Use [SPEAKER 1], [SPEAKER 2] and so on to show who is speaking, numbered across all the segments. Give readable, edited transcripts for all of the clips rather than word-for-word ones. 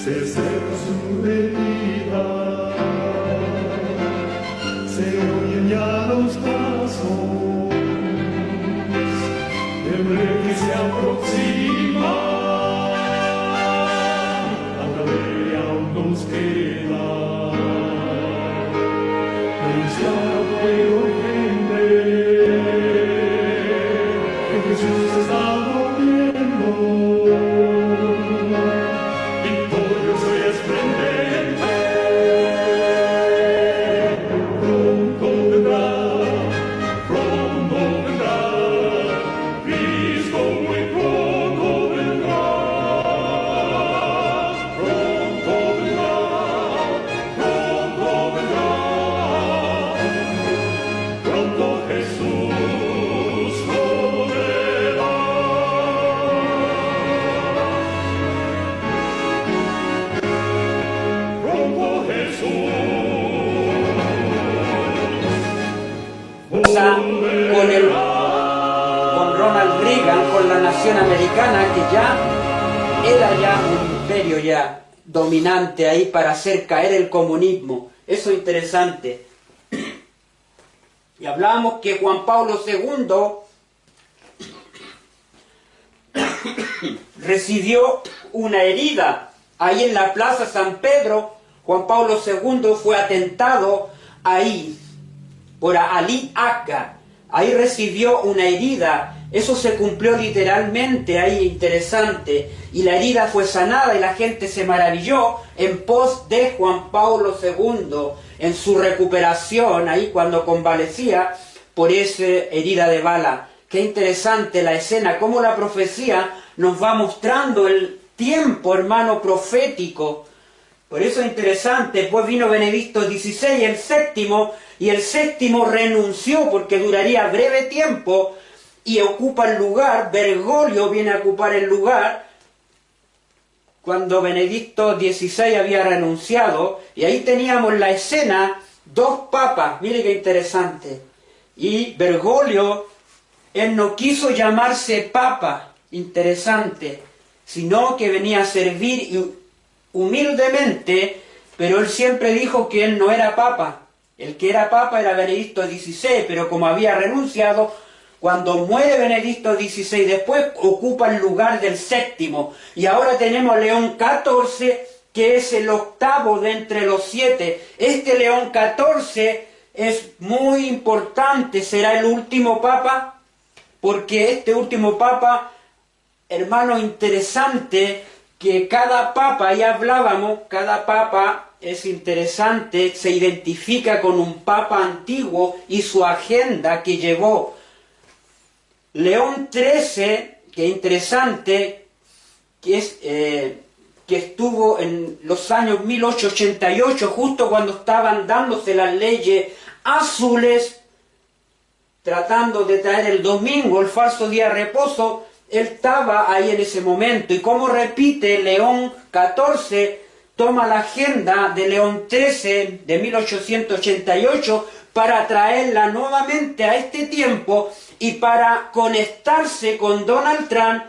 [SPEAKER 1] se seca su herida, se oyen ya los pasos del rey que se aproxima, a la ley aún nos queda, anunciar a pueblo gente que Jesús está volviendo.
[SPEAKER 2] Con Ronald Reagan, con la nación americana, que ya era ya un imperio ya dominante ahí para hacer caer el comunismo. Eso es interesante. Y hablábamos que Juan Pablo II recibió una herida ahí en la Plaza San Pedro. Juan Pablo II fue atentado ahí por Ali Akka. Ahí recibió una herida. Eso se cumplió literalmente ahí, interesante. Y la herida fue sanada y la gente se maravilló en pos de Juan Pablo II, en su recuperación, ahí cuando convalecía por esa herida de bala. Qué interesante la escena, cómo la profecía nos va mostrando el tiempo, hermano, profético. Por eso es interesante. Después vino Benedicto XVI, el séptimo, y el séptimo renunció porque duraría breve tiempo y ocupa el lugar. Bergoglio viene a ocupar el lugar cuando Benedicto XVI había renunciado, y ahí teníamos la escena, dos papas, mire qué interesante. Y Bergoglio, él no quiso llamarse papa, interesante, sino que venía a servir humildemente, pero él siempre dijo que él no era papa. El que era papa era Benedicto XVI, pero como había renunciado, cuando muere Benedicto XVI, después ocupa el lugar del séptimo. Y ahora tenemos a León XIV, que es el octavo de entre los 7. Este León XIV es muy importante, será el último papa, porque este último papa, hermano, interesante, que cada papa, ya hablábamos, cada papa es interesante, se identifica con un papa antiguo y su agenda que llevó. León XIII, que interesante, que estuvo en los años 1888, justo cuando estaban dándose las leyes azules, tratando de traer el domingo, el falso día de reposo. Él estaba ahí en ese momento, y como repite, León XIV toma la agenda de León XIII de 1888 para traerla nuevamente a este tiempo y para conectarse con Donald Trump,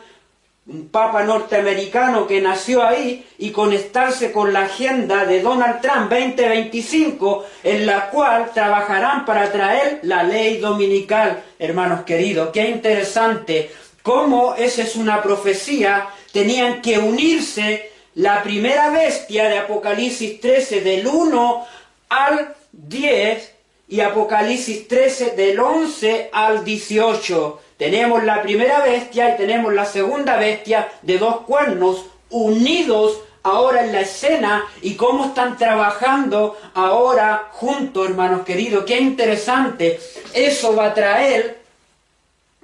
[SPEAKER 2] un papa norteamericano que nació ahí, y conectarse con la agenda de Donald Trump 2025, en la cual trabajarán para traer la ley dominical, hermanos queridos. Qué interesante. Cómo esa es una profecía, tenían que unirse la primera bestia de Apocalipsis 13 del 1 al 10 y Apocalipsis 13 del 11 al 18. Tenemos la primera bestia y tenemos la segunda bestia de 2 cuernos unidos ahora en la escena, y cómo están trabajando ahora juntos, hermanos queridos. Qué interesante. Eso va a traer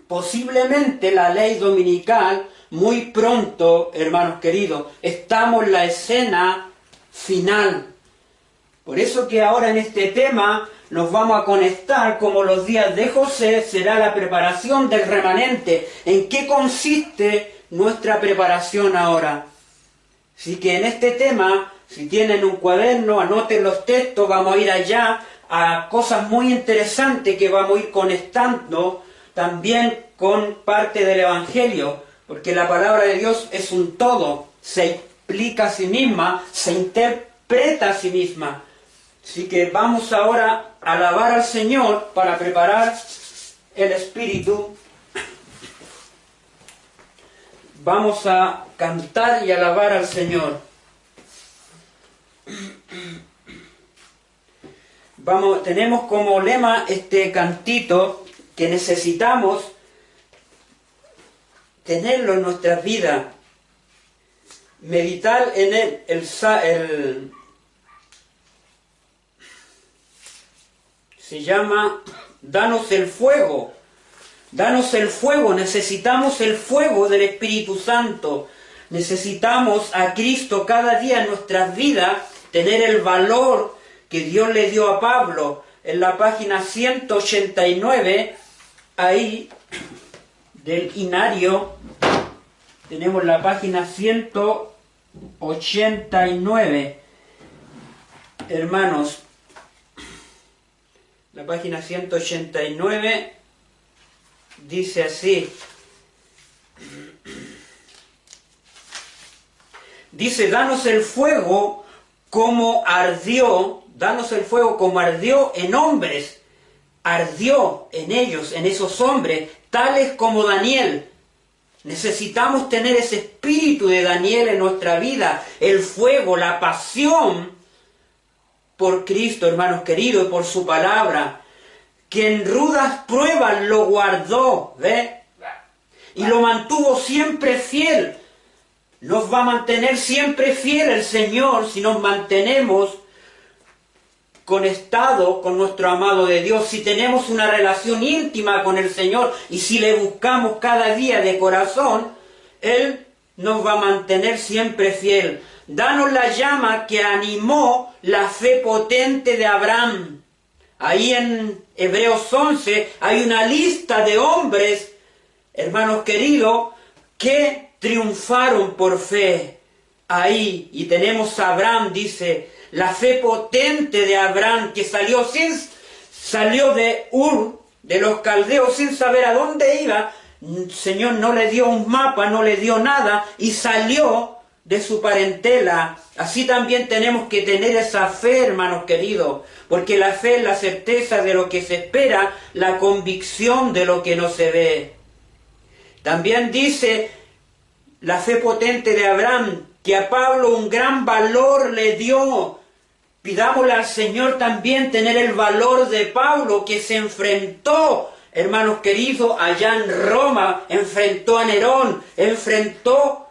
[SPEAKER 2] posiblemente la ley dominical muy pronto, hermanos queridos. Estamos en la escena final. Por eso que ahora en este tema nos vamos a conectar, como los días de José, será la preparación del remanente. ¿En qué consiste nuestra preparación ahora? Así que en este tema, si tienen un cuaderno, anoten los textos, vamos a ir allá a cosas muy interesantes que vamos a ir conectando también con parte del Evangelio, porque la palabra de Dios es un todo, se explica a sí misma, se interpreta a sí misma. Así que vamos ahora a alabar al Señor para preparar el espíritu. Vamos a cantar y alabar al Señor. Tenemos como lema este cantito que necesitamos tenerlo en nuestras vidas. Meditar en él. Se llama Danos el fuego. Danos el fuego. Necesitamos el fuego del Espíritu Santo. Necesitamos a Cristo cada día en nuestras vidas, tener el valor que Dios le dio a Pablo. En la página 189, ahí, del Inario, tenemos la página 189, hermanos. La página 189 dice así. Dice, danos el fuego como ardió en hombres, ardió en ellos, en esos hombres, tales como Daniel. Necesitamos tener ese espíritu de Daniel en nuestra vida, el fuego, la pasión por Cristo, hermanos queridos, y por su palabra, que en rudas pruebas lo guardó, ¿ve? Y lo mantuvo siempre fiel. Nos va a mantener siempre fiel el Señor si nos mantenemos conectados con nuestro amado de Dios, si tenemos una relación íntima con el Señor y si le buscamos cada día de corazón, Él nos va a mantener siempre fiel. Danos la llama que animó la fe potente de Abraham. Ahí en Hebreos 11 hay una lista de hombres, hermanos queridos, que triunfaron por fe. Ahí, y tenemos a Abraham, dice, la fe potente de Abraham, que salió de Ur, de los caldeos, sin saber a dónde iba. El Señor no le dio un mapa, no le dio nada, y salió de su parentela. Así también tenemos que tener esa fe, hermanos queridos, porque la fe es la certeza de lo que se espera, la convicción de lo que no se ve. También dice la fe potente de Abraham, que a Pablo un gran valor le dio. Pidámosle al Señor también tener el valor de Pablo, que se enfrentó, hermanos queridos, allá en Roma, enfrentó a Nerón, enfrentó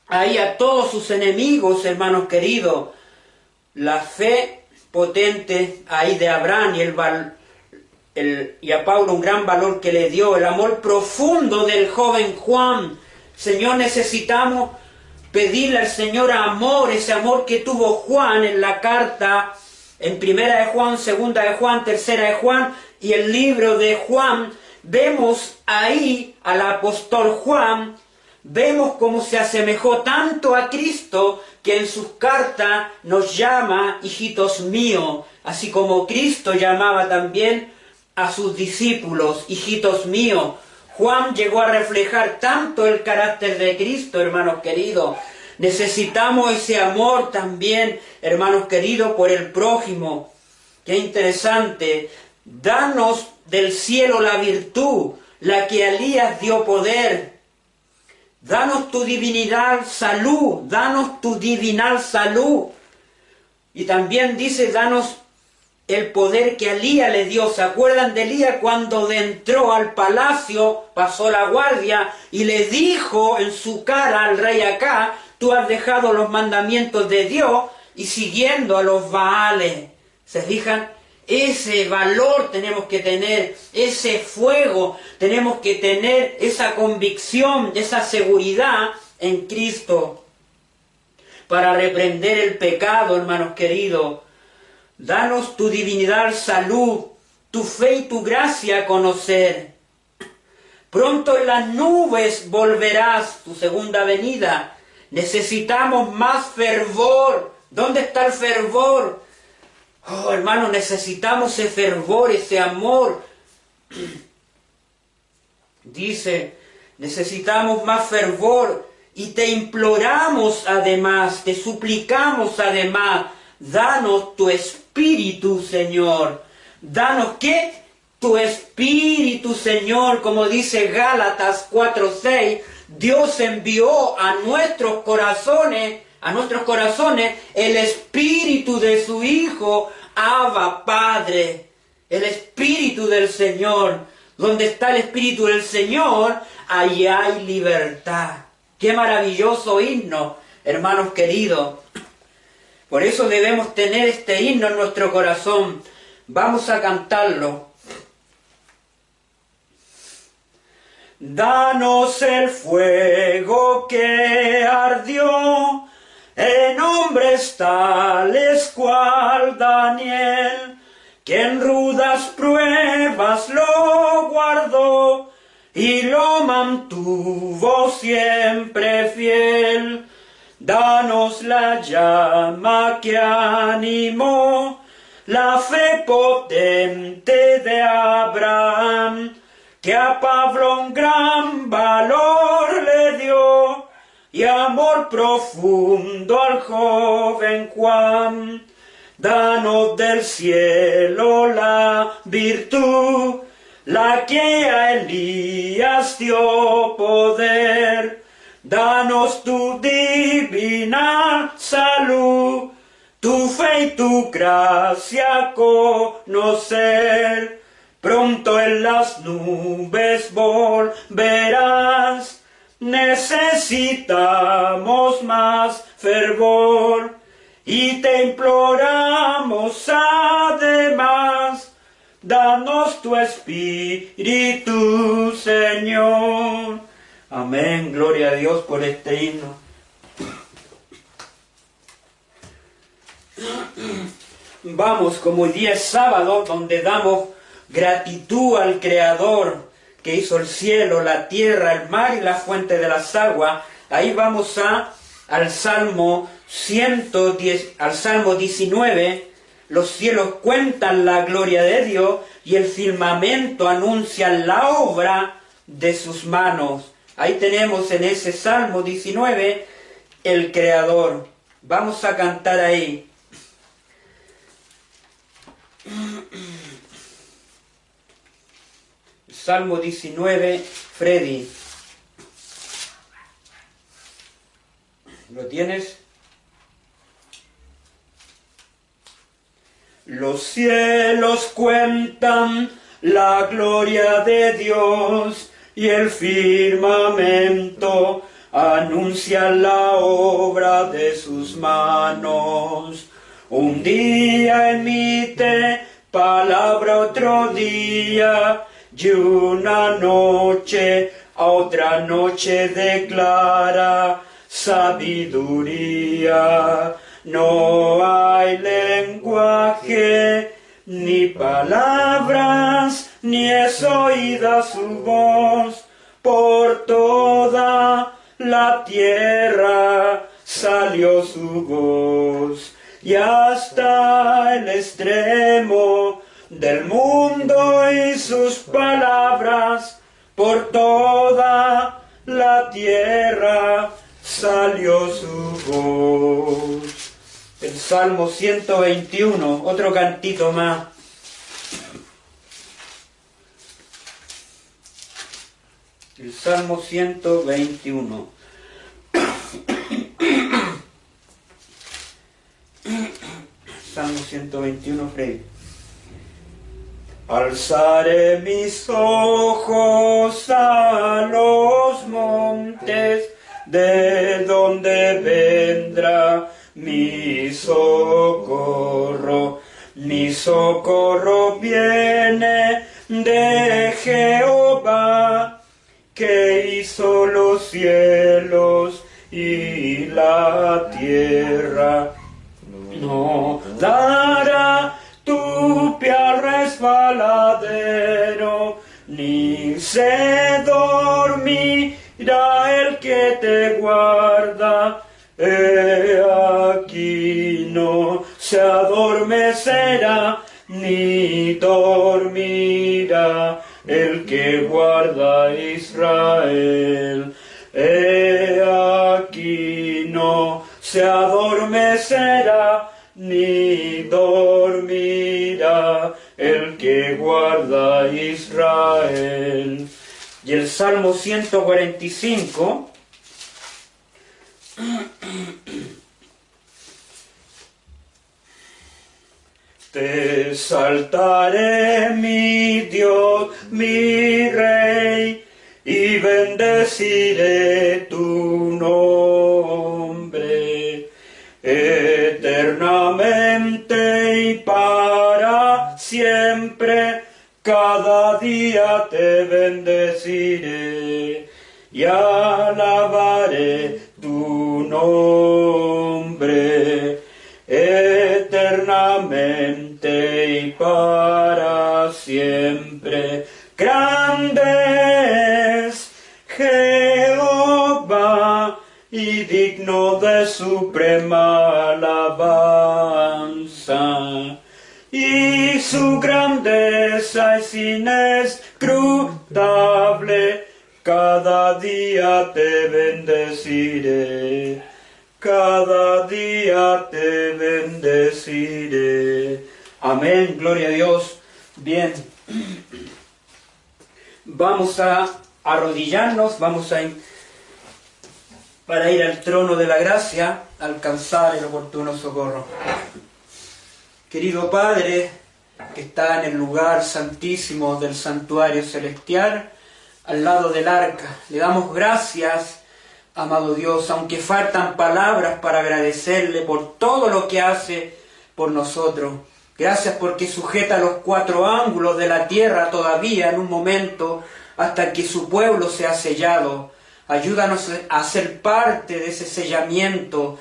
[SPEAKER 2] ahí a todos sus enemigos, hermanos queridos. La fe potente ahí de Abraham y a Pablo un gran valor que le dio, el amor profundo del joven Juan. Señor, necesitamos pedirle al Señor amor, ese amor que tuvo Juan en la carta, en 1 de Juan, 2 de Juan, 3 de Juan y el libro de Juan. Vemos ahí al apóstol Juan, vemos cómo se asemejó tanto a Cristo que en sus cartas nos llama hijitos míos, así como Cristo llamaba también a sus discípulos hijitos míos. Juan llegó a reflejar tanto el carácter de Cristo, hermanos queridos. Necesitamos ese amor también, hermanos queridos, por el prójimo. Qué interesante. Danos del cielo la virtud, la que a Elías dio poder. Danos tu divinidad salud, danos tu divinal salud. Y también dice, danos el poder que a Elías le dio. ¿Se acuerdan de Elías cuando entró al palacio, pasó la guardia y le dijo en su cara al rey Acab, tú has dejado los mandamientos de Dios y siguiendo a los Baales? ¿Se fijan? Ese valor tenemos que tener, ese fuego, tenemos que tener esa convicción, esa seguridad en Cristo para reprender el pecado, hermanos queridos. Danos tu divinidad salud, tu fe y tu gracia a conocer. Pronto en las nubes volverás, tu segunda venida. Necesitamos más fervor. ¿Dónde está el fervor? Oh, hermanos, necesitamos ese fervor, ese amor. Dice, necesitamos más fervor Y te imploramos además, te suplicamos además, danos tu Espíritu, Señor. Danos, ¿qué? Tu Espíritu, Señor, como dice Gálatas 4:6, Dios envió a nuestros corazones el Espíritu de su Hijo, Abba, Padre, el Espíritu del Señor. Donde está el Espíritu del Señor, allí hay libertad. ¡Qué maravilloso himno, hermanos queridos! Por eso debemos tener este himno en nuestro corazón. Vamos a cantarlo. Danos el fuego que ardió en hombres tales cual Daniel, que en rudas pruebas lo guardó y lo mantuvo siempre fiel. Danos la llama que animó la fe potente de Abraham, que a Pablo un gran valor le dio y amor profundo al joven Juan. Danos del cielo la virtud, la que a Elías dio poder. Danos tu divina salud, tu fe y tu gracia conocer. Pronto en las nubes volverás, necesitamos más fervor. Y te imploramos además, danos tu Espíritu, Señor. Amén, gloria a Dios por este himno. Vamos, como hoy día es sábado, donde damos gratitud al Creador que hizo el cielo, la tierra, el mar y la fuente de las aguas. Ahí vamos al Salmo 110, al Salmo 19. Los cielos cuentan la gloria de Dios y el firmamento anuncia la obra de sus manos. Ahí tenemos en ese Salmo 19 el Creador. Vamos a cantar ahí. Salmo 19, Freddy. ¿Lo tienes? Los cielos cuentan la gloria de Dios y el firmamento anuncia la obra de sus manos. Un día emite palabra, otro día, y una noche a otra noche declara sabiduría. No hay lenguaje, ni palabras, ni es oída su voz. Por toda la tierra salió su voz, y hasta el extremo del mundo y sus palabras. Por toda la tierra salió su voz. El Salmo 121, otro cantito más. El Salmo 121. Salmo 121, Freddy. Alzaré mis ojos a los montes, de donde vendrá mi socorro. Mi socorro viene de Jehová, que hizo los cielos y la tierra. No dará tu pie al resbaladero, ni se dormirá el que te guarda. He aquí no se adormecerá, ni dormirá el que guarda a Israel. He no se adormecerá ni dormirá el que guarda a Israel. Y el Salmo 145, te exaltaré, mi Dios, mi Rey, y bendeciré tu nombre eternamente y para siempre. Cada día te bendeciré y alabaré tu nombre eternamente y para siempre. Grande es Jehová y digno de suprema alabanza, y su grandeza es inescrutable. Cada día te bendeciré, cada día te bendeciré. Amén, gloria a Dios. Bien, vamos a arrodillarnos, para ir al trono de la gracia, alcanzar el oportuno socorro. Querido Padre, que está en el lugar santísimo del santuario celestial, al lado del arca, le damos gracias, amado Dios, aunque faltan palabras para agradecerle por todo lo que hace por nosotros. Gracias porque sujeta los cuatro ángulos de la tierra todavía en un momento hasta que su pueblo sea sellado. Ayúdanos a ser parte de ese sellamiento.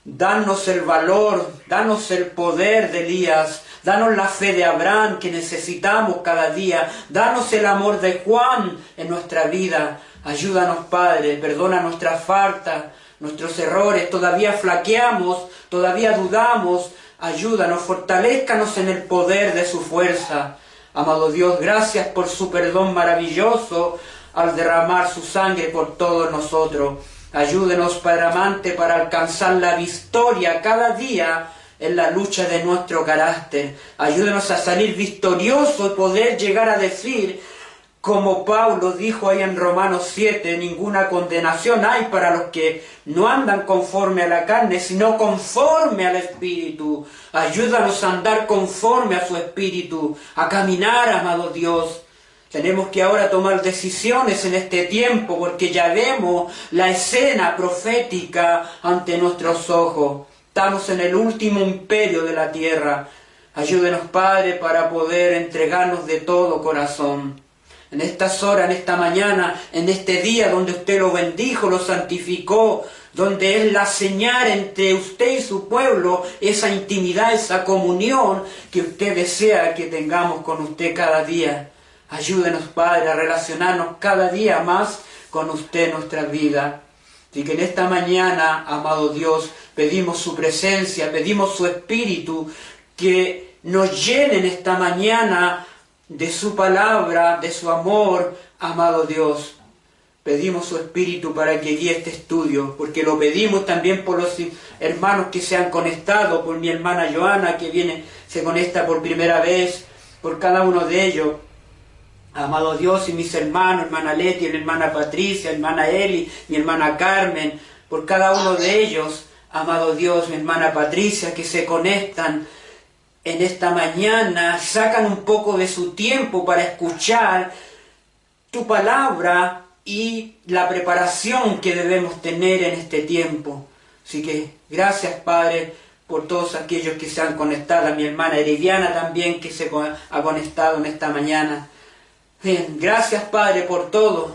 [SPEAKER 2] Danos el valor, danos el poder de Elías, danos la fe de Abraham que necesitamos cada día, danos el amor de Juan en nuestra vida. Ayúdanos, Padre, perdona nuestras faltas, nuestros errores, todavía flaqueamos, todavía dudamos. Ayúdanos, fortalézcanos en el poder de su fuerza. Amado Dios, gracias por su perdón maravilloso al derramar su sangre por todos nosotros. Ayúdenos, Padre amante, para alcanzar la victoria cada día en la lucha de nuestro carácter. Ayúdenos a salir victoriosos y poder llegar a decir, como Pablo dijo ahí en Romanos 7, ninguna condenación hay para los que no andan conforme a la carne, sino conforme al Espíritu. Ayúdanos a andar conforme a su Espíritu, a caminar, amado Dios. Tenemos que ahora tomar decisiones en este tiempo porque ya vemos la escena profética ante nuestros ojos. Estamos en el último imperio de la tierra. Ayúdenos, Padre, para poder entregarnos de todo corazón. En estas horas, en esta mañana, en este día donde usted lo bendijo, lo santificó, donde es la señal entre usted y su pueblo, esa intimidad, esa comunión que usted desea que tengamos con usted cada día. Ayúdenos, Padre, a relacionarnos cada día más con usted en nuestra vida. Así que en esta mañana, amado Dios, pedimos su presencia, pedimos su Espíritu, que nos llene en esta mañana de su palabra, de su amor, amado Dios. Pedimos su Espíritu para que guíe este estudio, porque lo pedimos también por los hermanos que se han conectado, por mi hermana Joana, que se conecta por primera vez, por cada uno de ellos. Amado Dios, y mis hermanos, hermana Leti, mi hermana Patricia, hermana Eli, mi hermana Carmen, por cada uno de ellos, amado Dios, mi hermana Patricia, que se conectan en esta mañana, sacan un poco de su tiempo para escuchar tu palabra y la preparación que debemos tener en este tiempo. Así que gracias, Padre, por todos aquellos que se han conectado, a mi hermana Herediana también, que se ha conectado en esta mañana. Bien, gracias, Padre, por todo.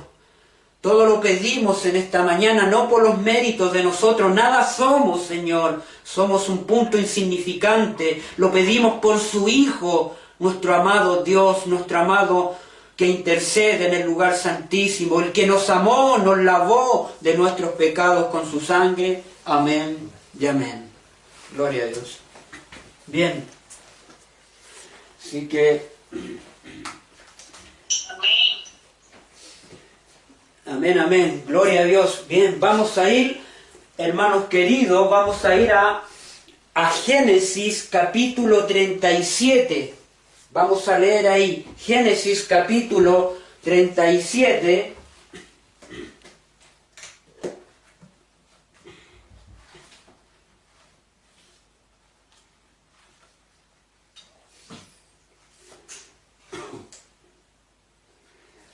[SPEAKER 2] Todo lo pedimos en esta mañana, no por los méritos de nosotros, nada somos, Señor. Somos un punto insignificante. Lo pedimos por su Hijo, nuestro amado Dios, nuestro amado que intercede en el lugar santísimo, el que nos amó, nos lavó de nuestros pecados con su sangre. Amén y amén. Gloria a Dios. Bien. Así que... Amén, amén. Gloria a Dios. Bien, vamos a ir hermanos queridos, vamos a ir a Génesis capítulo 37. Vamos a leer ahí, Génesis capítulo 37.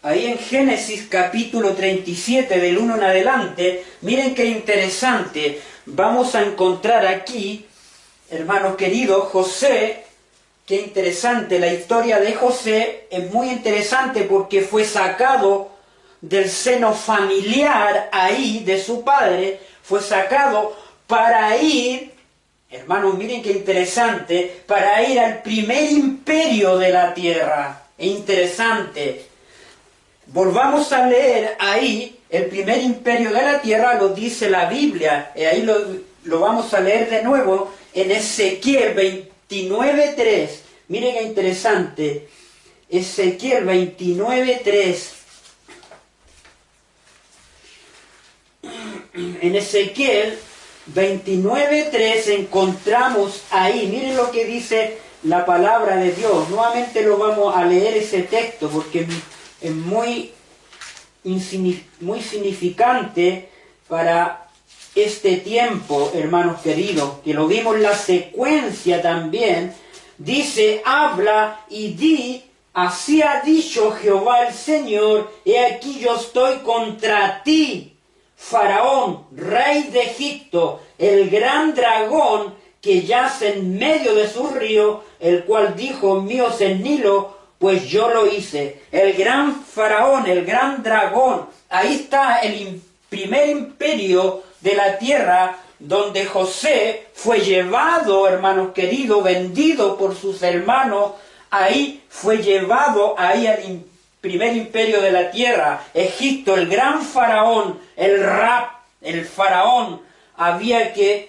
[SPEAKER 2] Ahí en Génesis capítulo 37, del 1 en adelante, miren qué interesante. Vamos a encontrar aquí, hermanos queridos, José. Qué interesante, la historia de José es muy interesante porque fue sacado del seno familiar ahí de su padre, fue sacado para ir, hermanos, miren qué interesante, para ir al primer imperio de la tierra. Es interesante. Volvamos a leer ahí, el primer imperio de la tierra lo dice la Biblia, y ahí lo vamos a leer de nuevo en Ezequiel 29:3. Miren qué interesante, Ezequiel 29:3. En Ezequiel 29:3 encontramos ahí, miren lo que dice la palabra de Dios. Nuevamente lo vamos a leer ese texto porque es muy significante para este tiempo, hermanos queridos, que lo vimos en la secuencia también. Dice, habla y di, así ha dicho Jehová el Señor, he aquí yo estoy contra ti, Faraón, rey de Egipto, el gran dragón que yace en medio de su río, el cual dijo, mío es el Nilo, pues yo lo hice. El gran faraón, el gran dragón, ahí está el primer imperio de la tierra, donde José fue llevado, hermanos queridos, vendido por sus hermanos, ahí fue llevado ahí al primer imperio de la tierra, Egipto, el gran faraón, el faraón, había que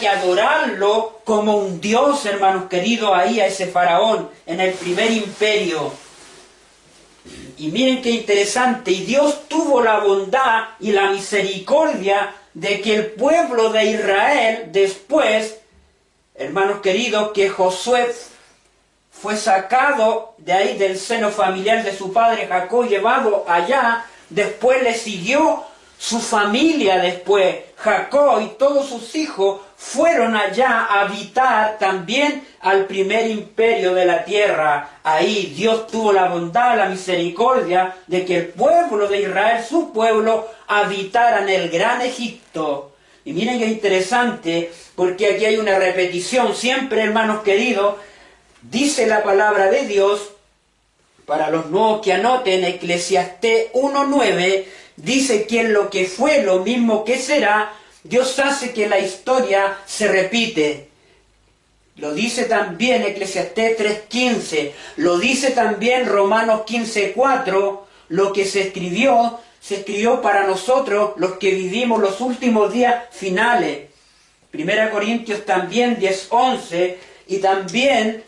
[SPEAKER 2] adorarlo como un dios, hermanos queridos, ahí a ese faraón, en el primer imperio. Y miren qué interesante, y Dios tuvo la bondad y la misericordia de que el pueblo de Israel, después, hermanos queridos, que Josué fue sacado de ahí del seno familiar de su padre Jacob, llevado allá, después le siguió su familia después, Jacob y todos sus hijos fueron allá a habitar también al primer imperio de la tierra. Ahí Dios tuvo la bondad, la misericordia de que el pueblo de Israel, su pueblo, habitara en el gran Egipto. Y miren qué interesante, porque aquí hay una repetición. Siempre, hermanos queridos, dice la palabra de Dios, para los nuevos que anoten, Eclesiastés 1:9, dice que en lo que fue, lo mismo que será, Dios hace que la historia se repite. Lo dice también Eclesiastés 3:15, lo dice también Romanos 15:4, lo que se escribió para nosotros, los que vivimos los últimos días finales. 1 Corintios también 10:11, y también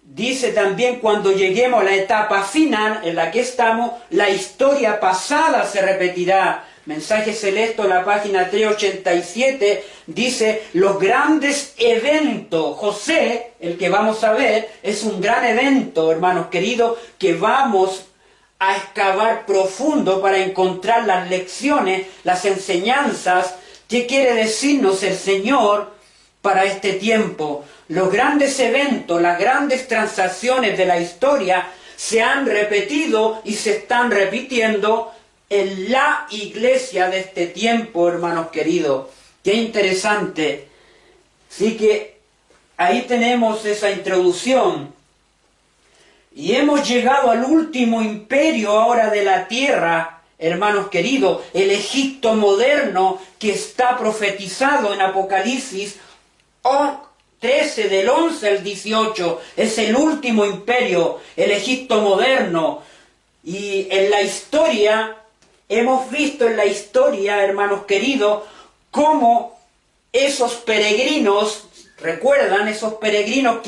[SPEAKER 2] dice también cuando lleguemos a la etapa final en la que estamos, la historia pasada se repetirá. Mensaje Celeste, la página 387, dice los grandes eventos. José, el que vamos a ver, es un gran evento, hermanos queridos, que vamos a excavar profundo para encontrar las lecciones, las enseñanzas, qué quiere decirnos el Señor para este tiempo. Los grandes eventos, las grandes transacciones de la historia se han repetido y se están repitiendo en la iglesia de este tiempo, hermanos queridos. Qué interesante. Así que ahí tenemos esa introducción. Y hemos llegado al último imperio ahora de la tierra, hermanos queridos, el Egipto moderno que está profetizado en Apocalipsis 13, del 11 al 18, es el último imperio, el Egipto moderno. Y en la historia, hemos visto en la historia, hermanos queridos, cómo esos peregrinos, recuerdan, esos peregrinos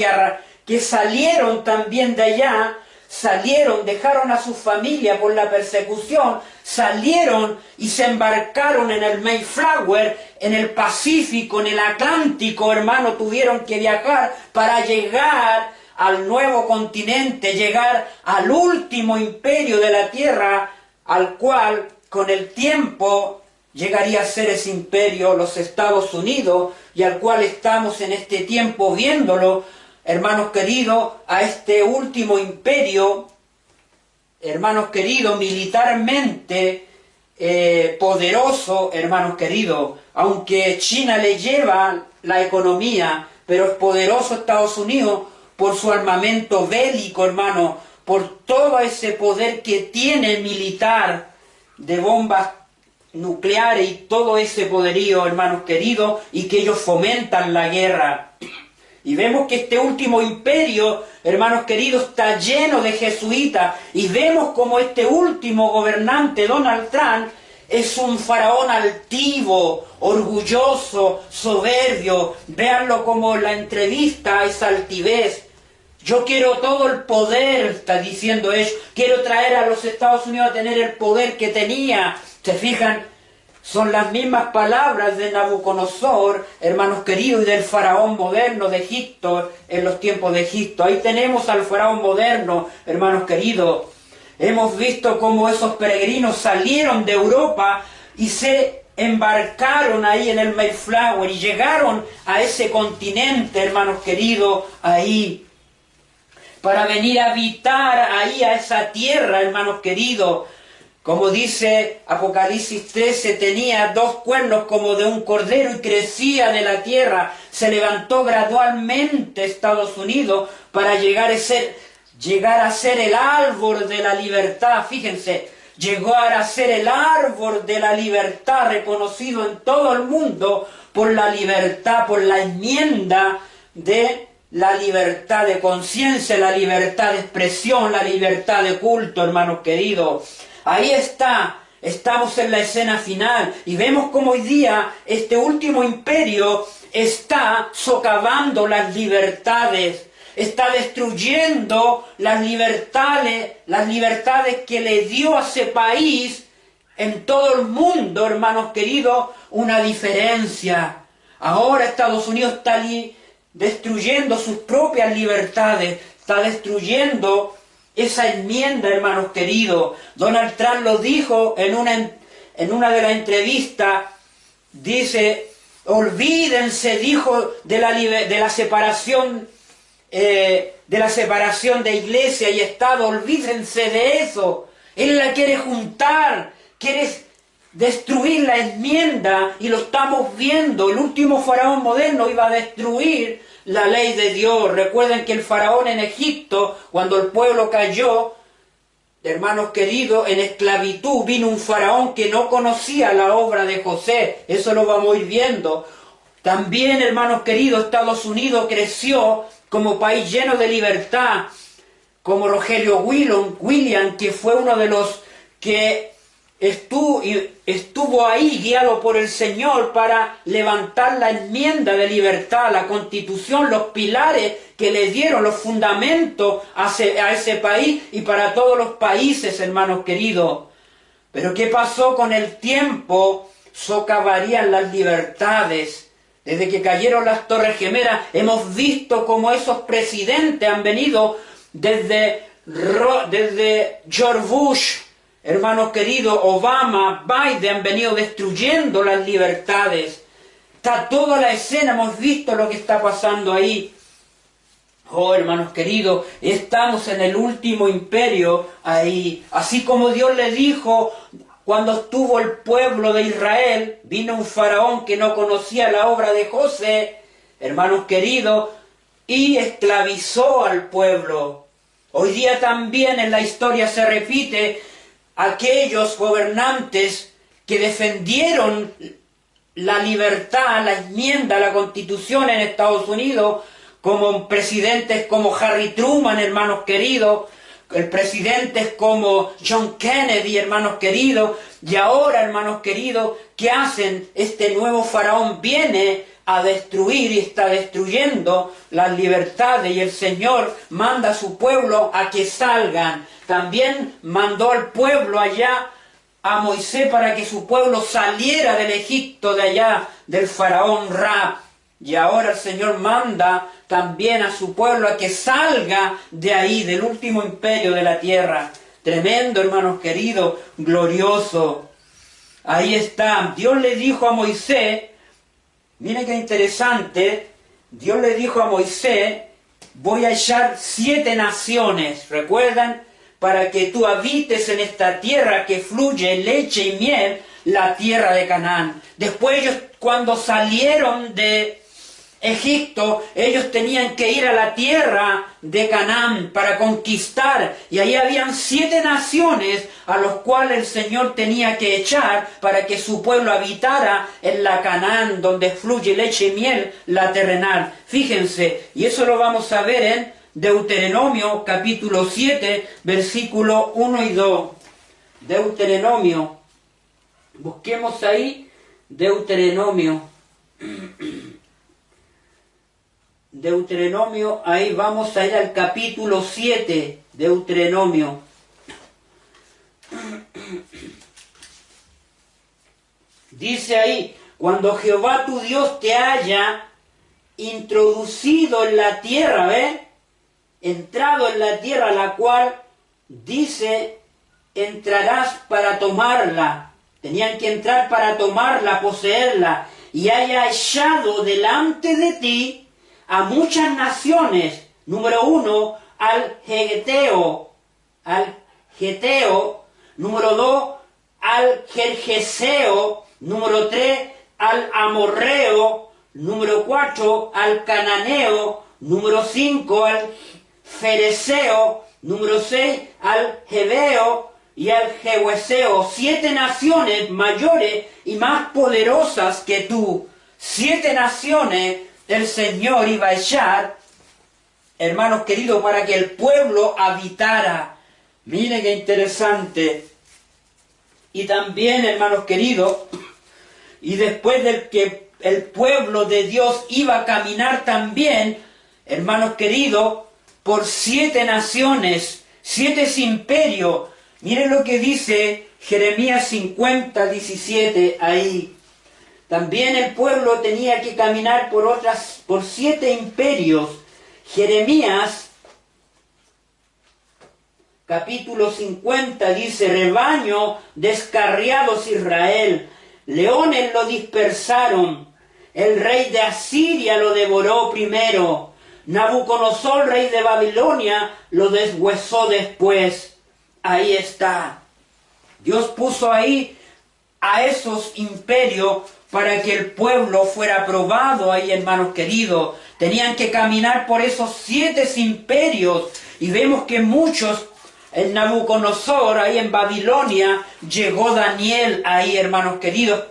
[SPEAKER 2] que salieron también de allá, salieron, dejaron a su familia por la persecución, salieron y se embarcaron en el Mayflower, en el Pacífico, en el Atlántico, hermano, tuvieron que viajar para llegar al nuevo continente, llegar al último imperio de la tierra, al cual con el tiempo llegaría a ser ese imperio, los Estados Unidos, y al cual estamos en este tiempo viéndolo, hermanos queridos, a este último imperio, hermanos queridos, militarmente poderoso, hermanos queridos, aunque China le lleva la economía, pero es poderoso Estados Unidos por su armamento bélico, hermano, por todo ese poder que tiene militar de bombas nucleares y todo ese poderío, hermanos queridos, y que ellos fomentan la guerra. Y vemos que este último imperio, hermanos queridos, está lleno de jesuitas, y vemos como este último gobernante, Donald Trump, es un faraón altivo, orgulloso, soberbio. Véanlo como la entrevista, esa altivez. Yo quiero todo el poder, está diciendo él. Quiero traer a los Estados Unidos a tener el poder que tenía. ¿Se fijan? Son las mismas palabras de Nabucodonosor, hermanos queridos, y del faraón moderno de Egipto, en los tiempos de Egipto. Ahí tenemos al faraón moderno, hermanos queridos. Hemos visto cómo esos peregrinos salieron de Europa y se embarcaron ahí en el Mayflower y llegaron a ese continente, hermanos queridos, ahí, para venir a habitar ahí a esa tierra, hermanos queridos. Como dice Apocalipsis 13, tenía 2 cuernos como de un cordero y crecía de la tierra. Se levantó gradualmente Estados Unidos para llegar a ser el árbol de la libertad. Fíjense, llegó a ser el árbol de la libertad reconocido en todo el mundo por la libertad, por la enmienda de la libertad de conciencia, la libertad de expresión, la libertad de culto, hermanos queridos. Ahí está, estamos en la escena final y vemos como hoy día este último imperio está socavando las libertades, está destruyendo las libertades que le dio a ese país en todo el mundo, hermanos queridos, una diferencia. Ahora Estados Unidos está destruyendo sus propias libertades, está destruyendo esa enmienda, hermanos queridos. Donald Trump lo dijo en una de las entrevistas, dice, olvídense, dijo, de la separación de iglesia y Estado, olvídense de eso. Él la quiere juntar, quiere destruir la enmienda, y lo estamos viendo. El último faraón moderno iba a destruir la ley de Dios. Recuerden que el faraón en Egipto, cuando el pueblo cayó, hermanos queridos, en esclavitud, vino un faraón que no conocía la obra de José. Eso lo vamos a ir viendo. También, hermanos queridos, Estados Unidos creció como país lleno de libertad, como Rogelio Williams, que fue uno de los que estuvo ahí guiado por el Señor para levantar la enmienda de libertad, la Constitución, los pilares que le dieron, los fundamentos a ese país y para todos los países, hermanos queridos. Pero ¿qué pasó con el tiempo? Socavarían las libertades. Desde que cayeron las Torres Gemelas, hemos visto cómo esos presidentes han venido desde George Bush, hermanos queridos, Obama, Biden, han venido destruyendo las libertades. Está toda la escena, hemos visto lo que está pasando ahí. Oh, hermanos queridos, estamos en el último imperio ahí. Así como Dios le dijo cuando estuvo el pueblo de Israel, vino un faraón que no conocía la obra de José, hermanos queridos, y esclavizó al pueblo. Hoy día también en la historia se repite aquellos gobernantes que defendieron la libertad, la enmienda, la Constitución en Estados Unidos, como presidentes como Harry Truman, hermanos queridos, presidentes como John Kennedy, hermanos queridos, y ahora, hermanos queridos, ¿qué hacen? Este nuevo faraón viene a destruir y está destruyendo las libertades, y el Señor manda a su pueblo a que salgan. También mandó al pueblo allá a Moisés para que su pueblo saliera del Egipto, de allá del faraón Ra. Y ahora el Señor manda también a su pueblo a que salga de ahí, del último imperio de la tierra. Tremendo, hermanos queridos, glorioso. Ahí está. Dios le dijo a Moisés, miren qué interesante, Dios le dijo a Moisés, voy a echar 7 naciones, ¿recuerdan? Para que tú habites en esta tierra que fluye leche y miel, la tierra de Canaán. Después ellos, cuando salieron de Egipto, ellos tenían que ir a la tierra de Canaán para conquistar, y ahí habían 7 naciones a los cuales el Señor tenía que echar para que su pueblo habitara en la Canaán, donde fluye leche y miel, la terrenal. Fíjense, y eso lo vamos a ver en Deuteronomio capítulo 7, versículo 1 y 2. Deuteronomio, busquemos ahí Deuteronomio. Deuteronomio, ahí vamos a ir al capítulo 7, Deuteronomio. Dice ahí, cuando Jehová tu Dios te haya introducido en la tierra, ¿ve? Entrado en la tierra, la cual dice, entrarás para tomarla. Tenían que entrar para tomarla, poseerla, y haya echado delante de ti a muchas naciones. Número 1, al Geteo. Número 2, al Gergeseo. Número 3, al Amorreo. Número 4, al Cananeo. Número 5, al Fereseo. Número 6, al Jebeo y al Jehuseo. 7 naciones mayores y más poderosas que tú. 7 naciones el Señor iba a echar, hermanos queridos, para que el pueblo habitara. Miren qué interesante. Y también, hermanos queridos, y después del que el pueblo de Dios iba a caminar también, hermanos queridos, por 7 naciones, 7 imperios. Miren lo que dice Jeremías 50, 17 ahí. También el pueblo tenía que caminar por 7 imperios. Jeremías, capítulo 50, dice, rebaño descarriados Israel, leones lo dispersaron, el rey de Asiria lo devoró primero, Nabucodonosor, rey de Babilonia, lo deshuesó después. Ahí está. Dios puso ahí a esos imperios para que el pueblo fuera probado ahí, hermanos queridos. Tenían que caminar por esos 7 imperios, y vemos que muchos, en Nabucodonosor, ahí en Babilonia, llegó Daniel ahí, hermanos queridos,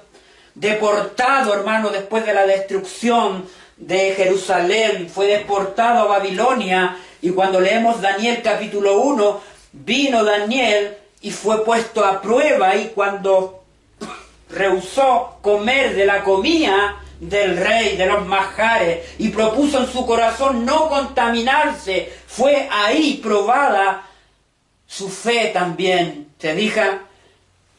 [SPEAKER 2] deportado, hermanos, después de la destrucción de Jerusalén, fue deportado a Babilonia, y cuando leemos Daniel capítulo 1, vino Daniel y fue puesto a prueba, y cuando rehusó comer de la comida del rey, de los manjares, y propuso en su corazón no contaminarse, fue ahí probada su fe también, ¿se fija?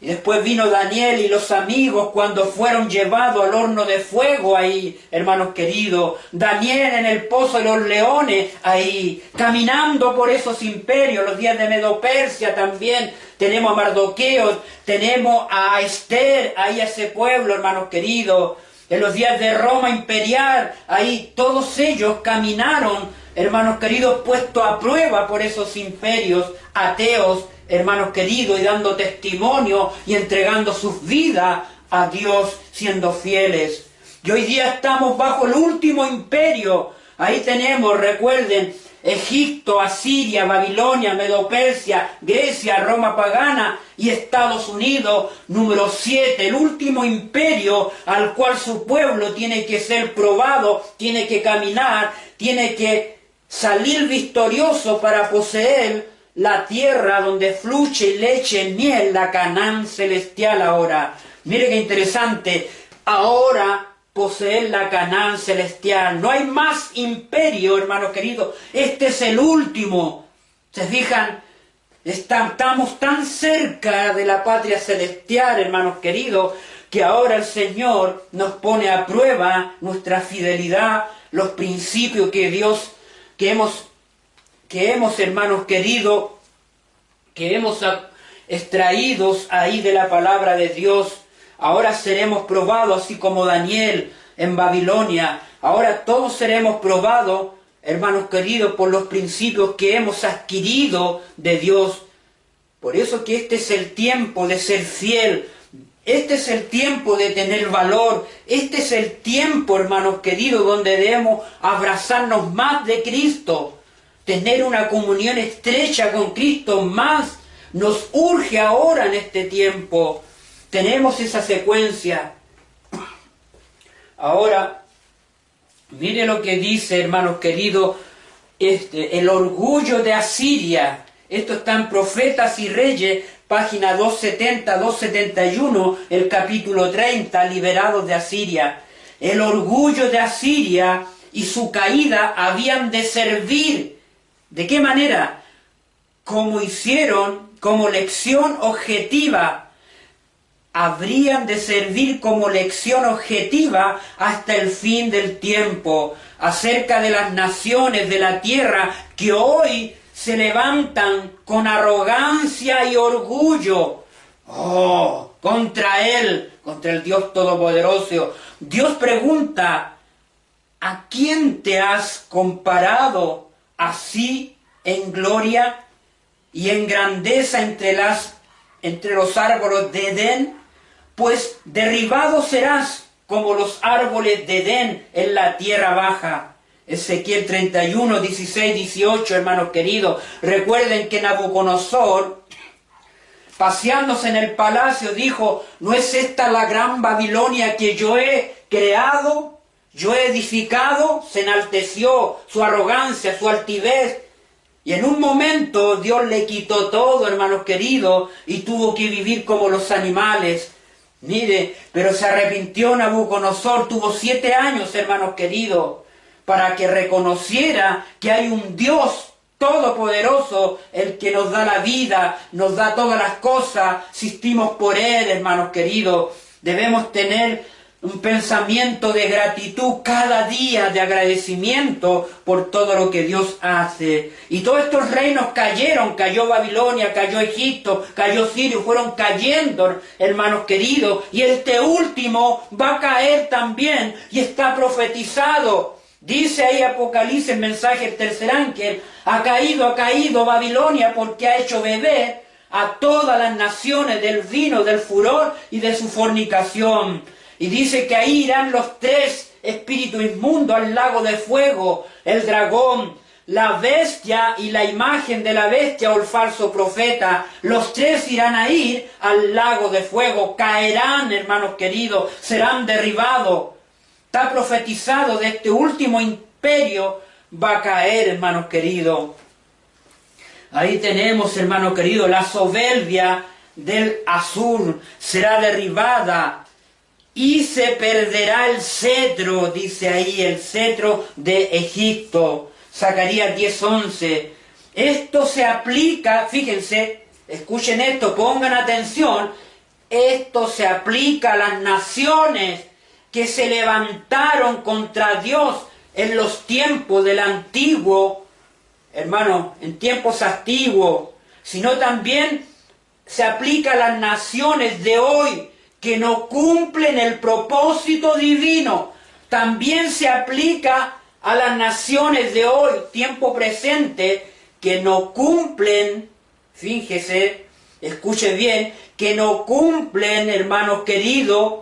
[SPEAKER 2] Y después vino Daniel y los amigos cuando fueron llevados al horno de fuego ahí, hermanos queridos. Daniel en el pozo de los leones ahí, caminando por esos imperios, los días de Medo-Persia también. Tenemos a Mardoqueo, tenemos a Esther, ahí a ese pueblo, hermanos queridos. En los días de Roma imperial, ahí todos ellos caminaron, hermanos queridos, puestos a prueba por esos imperios ateos, hermanos queridos, y dando testimonio y entregando sus vidas a Dios, siendo fieles. Y hoy día estamos bajo el último imperio. Ahí tenemos, recuerden, Egipto, Asiria, Babilonia, Medo-Persia, Grecia, Roma pagana y Estados Unidos, número 7, el último imperio al cual su pueblo tiene que ser probado, tiene que caminar, tiene que salir victorioso para poseer la tierra donde fluye leche y miel, la Canaán celestial ahora. Mire qué interesante. Ahora poseer la Canaán celestial. No hay más imperio, hermanos queridos. Este es el último. ¿Se fijan? Estamos tan cerca de la patria celestial, hermanos queridos, que ahora el Señor nos pone a prueba nuestra fidelidad, los principios que Dios, que hemos, hermanos queridos, que hemos extraídos ahí de la palabra de Dios. Ahora seremos probados, así como Daniel en Babilonia. Ahora todos seremos probados, hermanos queridos, por los principios que hemos adquirido de Dios. Por eso que este es el tiempo de ser fiel. Este es el tiempo de tener valor. Este es el tiempo, hermanos queridos, donde debemos abrazarnos más de Cristo. Tener una comunión estrecha con Cristo más. Nos urge ahora en este tiempo. Tenemos esa secuencia. Ahora, mire lo que dice, hermanos queridos, el orgullo de Asiria. Esto está en Profetas y Reyes, página 270, 271, el capítulo 30, liberados de Asiria. El orgullo de Asiria y su caída habían de servir. ¿De qué manera? Como hicieron, como lección objetiva. Habrían de servir como lección objetiva hasta el fin del tiempo, acerca de las naciones de la tierra que hoy se levantan con arrogancia y orgullo. Contra Él, contra el Dios Todopoderoso. Dios pregunta, ¿a quién te has comparado así en gloria y en grandeza entre los árboles de Edén? Pues derribado serás como los árboles de Edén en la tierra baja. Ezequiel 31, 16, 18, hermanos queridos. Recuerden que Nabucodonosor, paseándose en el palacio, dijo, ¿no es esta la gran Babilonia que yo he creado? Yo he edificado. Se enalteció su arrogancia, su altivez. Y en un momento Dios le quitó todo, hermanos queridos, y tuvo que vivir como los animales. Mire, pero se arrepintió Nabucodonosor, tuvo 7 años, hermanos queridos, para que reconociera que hay un Dios todopoderoso, el que nos da la vida, nos da todas las cosas, existimos por Él, hermanos queridos. Debemos tener un pensamiento de gratitud cada día, de agradecimiento por todo lo que Dios hace. Y todos estos reinos cayeron, cayó Babilonia, cayó Egipto, cayó Sirio, fueron cayendo, hermanos queridos, y este último va a caer también, y está profetizado. Dice ahí Apocalipsis, mensaje del tercer ángel, ha caído Babilonia porque ha hecho beber a todas las naciones del vino, del furor y de su fornicación. Y dice que ahí irán los 3 espíritus inmundos al lago de fuego, el dragón, la bestia y la imagen de la bestia o el falso profeta. Los 3 irán a ir al lago de fuego, caerán, hermanos queridos, serán derribados. Está profetizado de este último imperio va a caer, hermanos queridos. Ahí tenemos, hermanos queridos, la soberbia del Asur será derribada y se perderá el cetro, dice ahí, el cetro de Egipto. Zacarías 10:11. Esto se aplica, fíjense, escuchen esto, pongan atención, esto se aplica a las naciones que se levantaron contra Dios en los tiempos del antiguo, hermano, en tiempos antiguos, sino también se aplica a las naciones de hoy que no cumplen el propósito divino. También se aplica a las naciones de hoy, tiempo presente, que no cumplen, fíjese, escuche bien, que no cumplen, hermanos queridos,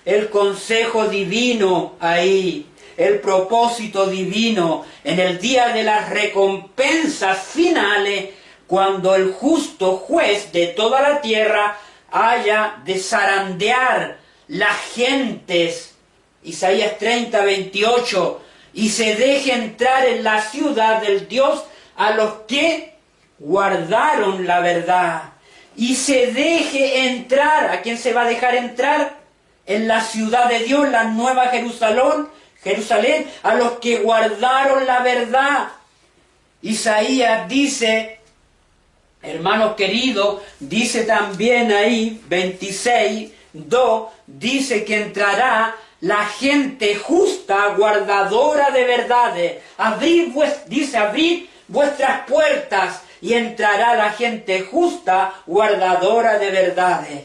[SPEAKER 2] el consejo divino ahí, el propósito divino, en el día de las recompensas finales, cuando el justo juez de toda la tierra haya de zarandear las gentes, Isaías 30, 28, y se deje entrar en la ciudad del Dios a los que guardaron la verdad, y se deje entrar. ¿A quién se va a dejar entrar? en la ciudad de Dios, la nueva Jerusalén, a los que guardaron la verdad. Isaías dice, hermanos queridos, dice también ahí, 26:2, dice que entrará la gente justa, guardadora de verdades. Abrid vuestras puertas y entrará la gente justa, guardadora de verdades.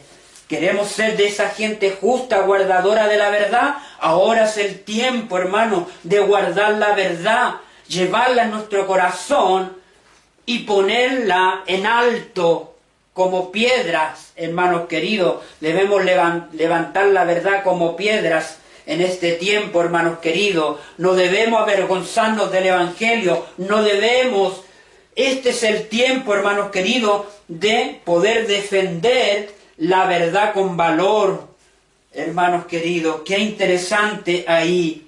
[SPEAKER 2] ¿Queremos ser de esa gente justa, guardadora de la verdad? Ahora es el tiempo, hermano, de guardar la verdad, llevarla en nuestro corazón y ponerla en alto como piedras, hermanos queridos. Debemos levantar la verdad como piedras en este tiempo, hermanos queridos. No debemos avergonzarnos del Evangelio, no debemos. Este es el tiempo, hermanos queridos, de poder defender la verdad con valor, hermanos queridos. Qué interesante ahí.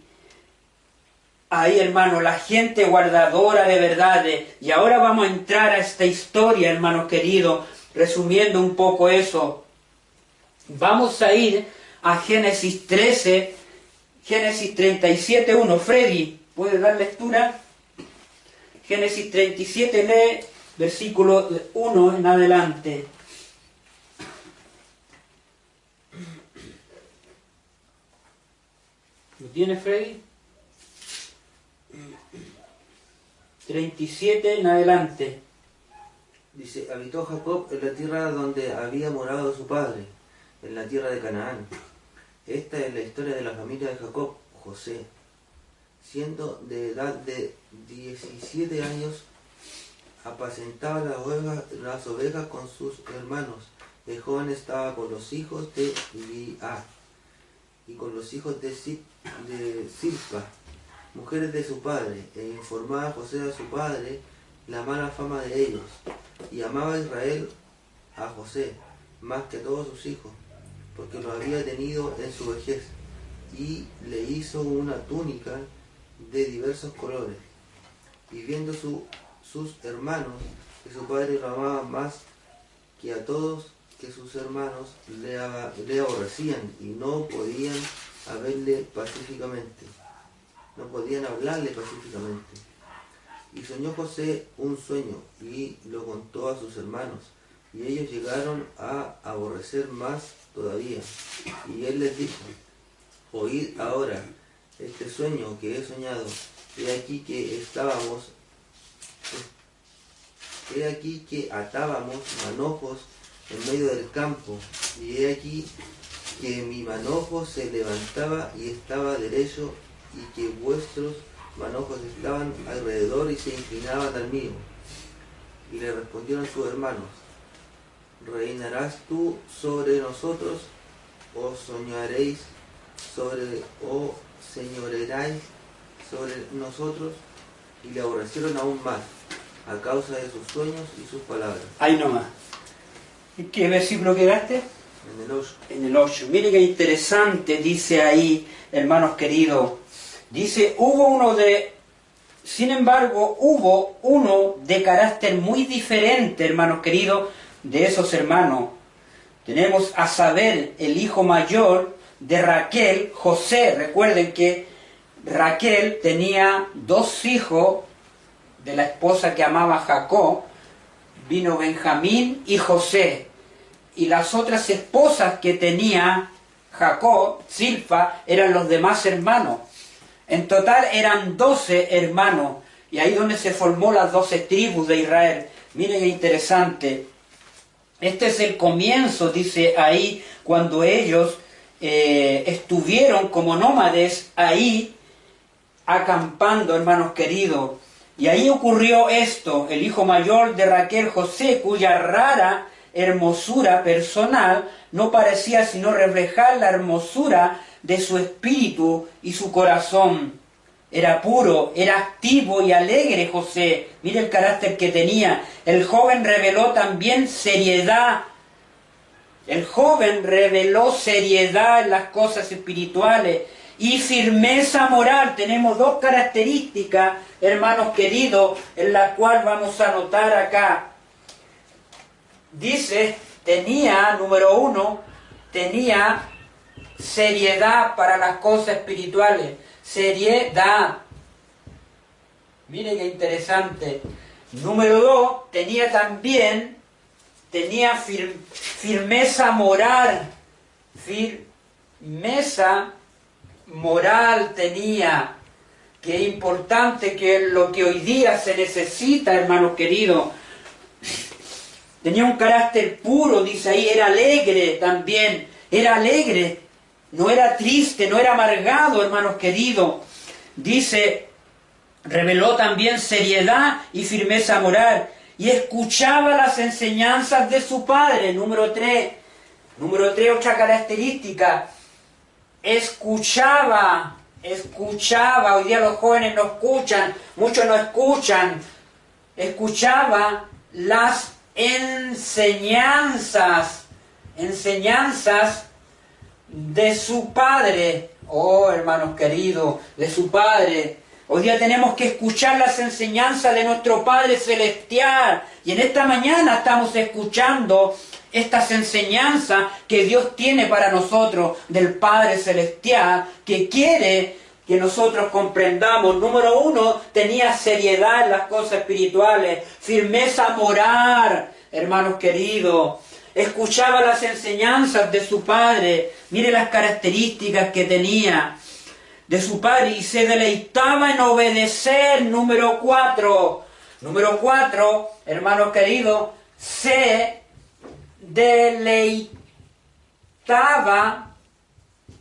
[SPEAKER 2] Ahí, hermano, la gente guardadora de verdades. Y ahora vamos a entrar a esta historia, hermanos queridos, resumiendo un poco eso. Vamos a ir a Génesis 13, Génesis 37:1. Freddy, ¿puedes dar lectura? Génesis 37, lee versículo 1 en adelante. ¿Lo tienes, Freddy? 37 en adelante.
[SPEAKER 3] Dice, habitó Jacob en la tierra donde había morado su padre, en la tierra de Canaán. Esta es la historia de la familia de Jacob, José. Siendo de edad de 17 años, apacentaba las ovejas con sus hermanos. El joven estaba con los hijos de Lía y con los hijos de Silpa, mujeres de su padre, e informaba José a su padre la mala fama de ellos. Y amaba Israel a José más que a todos sus hijos, porque lo había tenido en su vejez, y le hizo una túnica de diversos colores. Y viendo sus hermanos que su padre lo amaba más que a todos, que sus hermanos le aborrecían y no podían hablarle pacíficamente. Y soñó José un sueño y lo contó a sus hermanos, y ellos llegaron a aborrecer más todavía. Y él les dijo, oíd ahora este sueño que he soñado. He aquí que atábamos manojos en medio del campo, y he aquí que mi manojo se levantaba y estaba derecho, y que vuestros manojos estaban alrededor y se inclinaban al mío. Y le respondieron sus hermanos, ¿reinarás tú sobre nosotros, o señorearéis sobre nosotros? Y le aborrecieron aún más, a causa de sus sueños y sus palabras.
[SPEAKER 2] Ahí nomás. ¿Qué versículo quedaste?
[SPEAKER 3] En el 8.
[SPEAKER 2] En el 8. Mire qué interesante dice ahí, hermanos queridos. Dice, sin embargo, hubo uno de carácter muy diferente, hermanos queridos, de esos hermanos. Tenemos a saber el hijo mayor de Raquel, José. Recuerden que Raquel tenía 2 hijos de la esposa que amaba a Jacob. Vino Benjamín y José. Y las otras esposas que tenía Jacob, Silpa, eran los demás hermanos. En total eran 12 hermanos, y ahí donde se formó las 12 tribus de Israel. Miren qué interesante. Este es el comienzo, dice ahí, cuando ellos estuvieron como nómades ahí, acampando, hermanos queridos. Y ahí ocurrió esto, el hijo mayor de Raquel, José, cuya rara hermosura personal no parecía sino reflejar la hermosura de su espíritu y su corazón. Era puro, era activo y alegre José. Mire el carácter que tenía. El joven reveló también seriedad. El joven reveló seriedad en las cosas espirituales y firmeza moral. Tenemos 2 características, hermanos queridos, en las cuales vamos a notar acá. Dice, número 1, tenía seriedad para las cosas espirituales. Seriedad. Mire qué interesante. Número 2, tenía firmeza moral. Firmeza moral tenía. Qué importante, que es lo que hoy día se necesita, hermanos queridos. Tenía un carácter puro, dice ahí, era alegre también. Era alegre, no era triste, no era amargado, hermanos queridos. Dice, reveló también seriedad y firmeza moral, y escuchaba las enseñanzas de su padre. Número 3, otra característica, escuchaba. Hoy día los jóvenes no escuchan, muchos no escuchan. Escuchaba las enseñanzas de su padre. Oh, hermanos queridos, de su padre. Hoy día tenemos que escuchar las enseñanzas de nuestro Padre Celestial. Y en esta mañana estamos escuchando estas enseñanzas que Dios tiene para nosotros del Padre Celestial, que quiere que nosotros comprendamos. Número 1, tenía seriedad en las cosas espirituales, firmeza moral, hermanos queridos. Escuchaba las enseñanzas de su Padre. Mire las características que tenía de su Padre, y se deleitaba en obedecer. Número 4, hermanos queridos, se deleitaba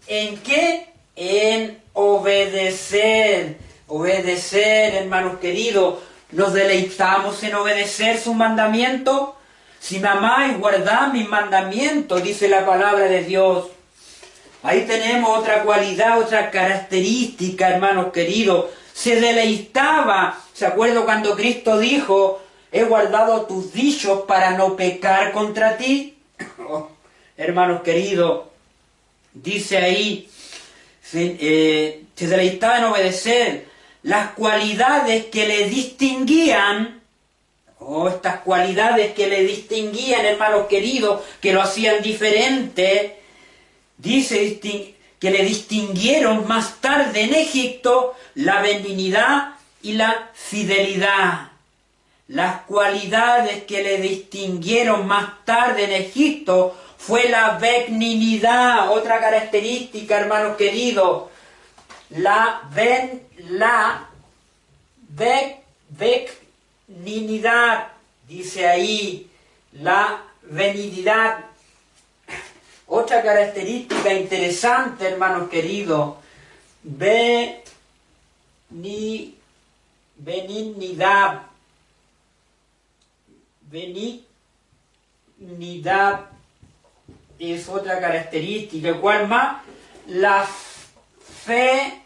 [SPEAKER 2] ¿en qué? En obedecer. Obedecer, hermanos queridos. ¿Nos deleitamos en obedecer sus mandamientos? Si me amáis, guardad mis mandamientos, dice la palabra de Dios. Ahí tenemos otra cualidad, otra característica, hermanos queridos. Se deleitaba. ¿Se acuerdan cuando Cristo dijo: he guardado tus dichos para no pecar contra ti? Oh, hermanos queridos, dice ahí, se deleitaba en obedecer. Las cualidades que le distinguían, estas cualidades que le distinguían, hermanos queridos, que lo hacían diferente, dice que le distinguieron más tarde en Egipto la benignidad y la fidelidad. Las cualidades que le distinguieron más tarde en Egipto fue la benignidad, otra característica, hermanos queridos. La benignidad, dice ahí, la benignidad. Otra característica interesante, hermanos queridos, benignidad. Benignidad es otra característica. ¿Cuál más? La fe.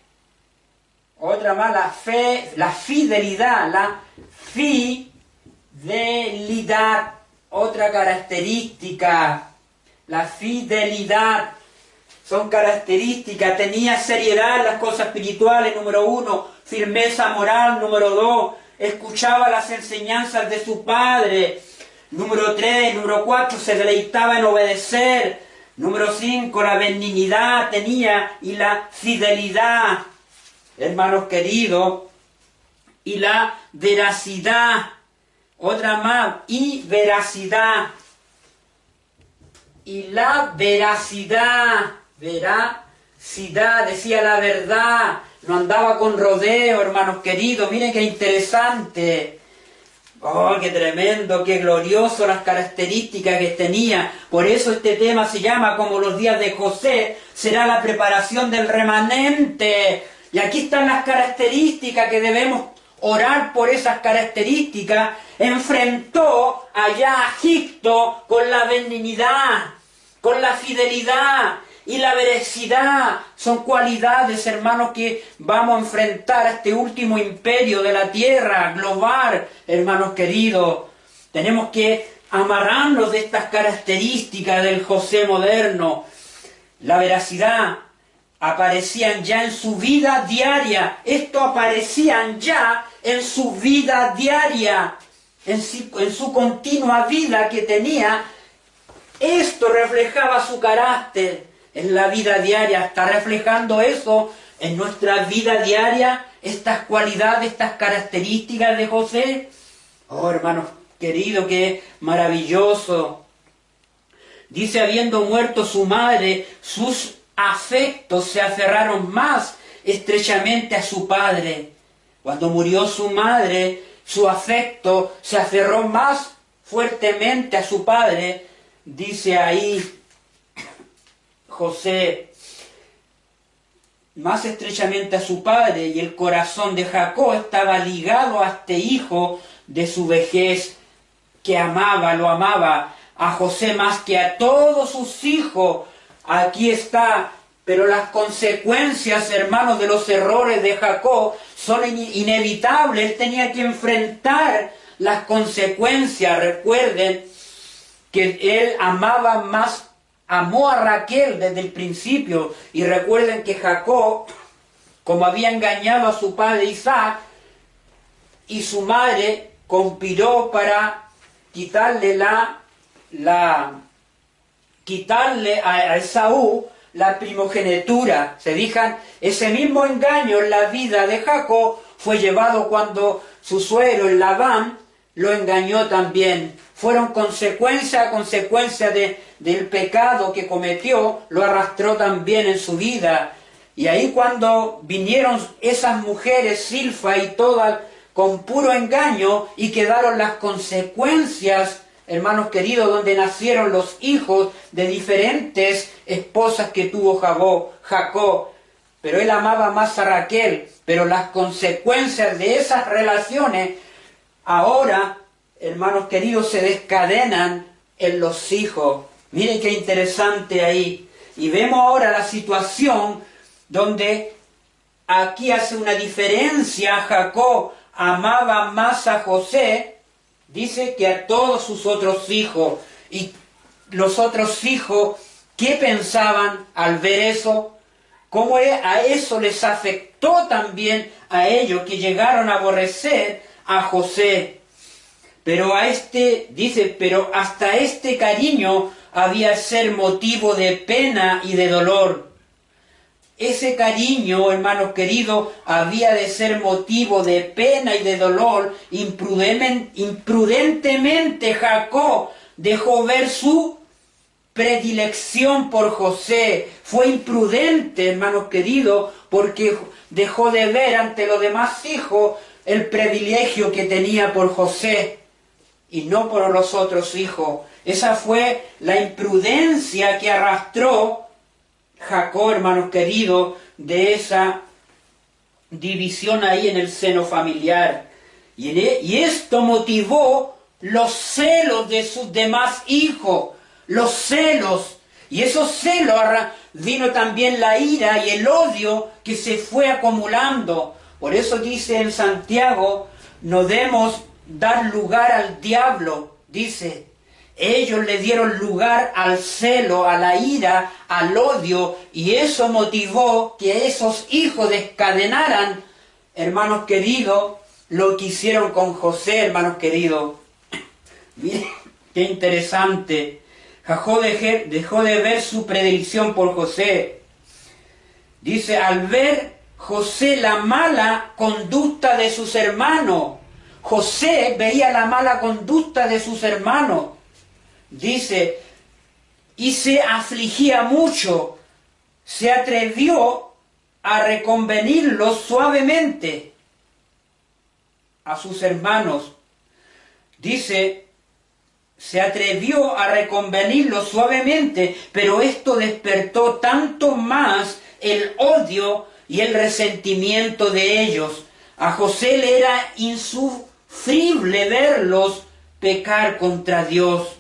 [SPEAKER 2] Otra más, la fe, la fidelidad. La fidelidad. Otra característica. La fidelidad. Son características. Tenía seriedad en las cosas espirituales, número 1. Firmeza moral, número 2. Escuchaba las enseñanzas de su padre. Número 3, número 4, se deleitaba en obedecer. Número 5, la benignidad tenía y la fidelidad, hermanos queridos, y la veracidad. Otra más, y veracidad. Y la veracidad, decía la verdad. No andaba con rodeo, hermanos queridos. Miren qué interesante. Oh, qué tremendo, qué glorioso las características que tenía. Por eso este tema se llama, como los días de José, será la preparación del remanente. Y aquí están las características que debemos orar por. Esas características. Enfrentó allá a Egipto con la benignidad, con la fidelidad y la veracidad. Son cualidades, hermanos, que vamos a enfrentar a este último imperio de la tierra global, hermanos queridos. Tenemos que amarrarnos de estas características del José moderno. La veracidad aparecían ya en su vida diaria. Esto aparecían ya en su vida diaria, en su continua vida que tenía. Esto reflejaba su carácter. en la vida diaria. ¿Está reflejando eso en nuestra vida diaria? Estas cualidades, estas características de José. Oh, hermanos queridos, qué maravilloso. Dice, habiendo muerto su madre, sus afectos se aferraron más estrechamente a su padre. Cuando murió su madre, su afecto se aferró más fuertemente a su padre. Dice ahí José, más estrechamente a su padre, y el corazón de Jacob estaba ligado a este hijo de su vejez, que lo amaba a José más que a todos sus hijos. Aquí está, pero las consecuencias, hermanos, de los errores de Jacob son inevitables. Él tenía que enfrentar las consecuencias. Recuerden que él amó a Raquel desde el principio, y recuerden que Jacob, como había engañado a su padre Isaac, y su madre conspiró para quitarle a Esaú la primogenitura. Se fijan, ese mismo engaño en la vida de Jacob fue llevado cuando su suegro, el Labán, lo engañó también. Fueron consecuencia del pecado que cometió, lo arrastró también en su vida. Y ahí cuando vinieron esas mujeres, Silfa y todas, con puro engaño, y quedaron las consecuencias, hermanos queridos, donde nacieron los hijos de diferentes esposas que tuvo Jacob. Pero él amaba más a Raquel, pero las consecuencias de esas relaciones ahora, hermanos queridos, se descadenan en los hijos. Miren qué interesante ahí. Y vemos ahora la situación donde aquí hace una diferencia. Jacob amaba más a José, dice, que a todos sus otros hijos. Y los otros hijos, ¿qué pensaban al ver eso? ¿Cómo a eso les afectó también a ellos, que llegaron a aborrecer a José? Pero pero hasta este cariño había de ser motivo de pena y de dolor. Ese cariño, hermanos queridos, había de ser motivo de pena y de dolor. Imprudentemente Jacob dejó ver su predilección por José. Fue imprudente, hermanos queridos, porque dejó de ver ante los demás hijos el privilegio que tenía por José y no por los otros hijos. Esa fue la imprudencia que arrastró Jacob, hermanos queridos, de esa división ahí en el seno familiar. Y esto motivó los celos de sus demás hijos, los celos. Y esos celos vino también la ira y el odio que se fue acumulando. Por eso dice en Santiago, no debemos dar lugar al diablo, dice. Ellos le dieron lugar al celo, a la ira, al odio, y eso motivó que esos hijos descadenaran, hermanos queridos, lo que hicieron con José, hermanos queridos. Miren, qué interesante. Jacob dejó de ver su predilección por José. Dice, al ver José la mala conducta de sus hermanos. José veía la mala conducta de sus hermanos. Dice, y se afligía mucho, se atrevió a reconvenirlos suavemente a sus hermanos. Dice, se atrevió a reconvenirlos suavemente, pero esto despertó tanto más el odio y el resentimiento de ellos. A José le era insufrible verlos pecar contra Dios.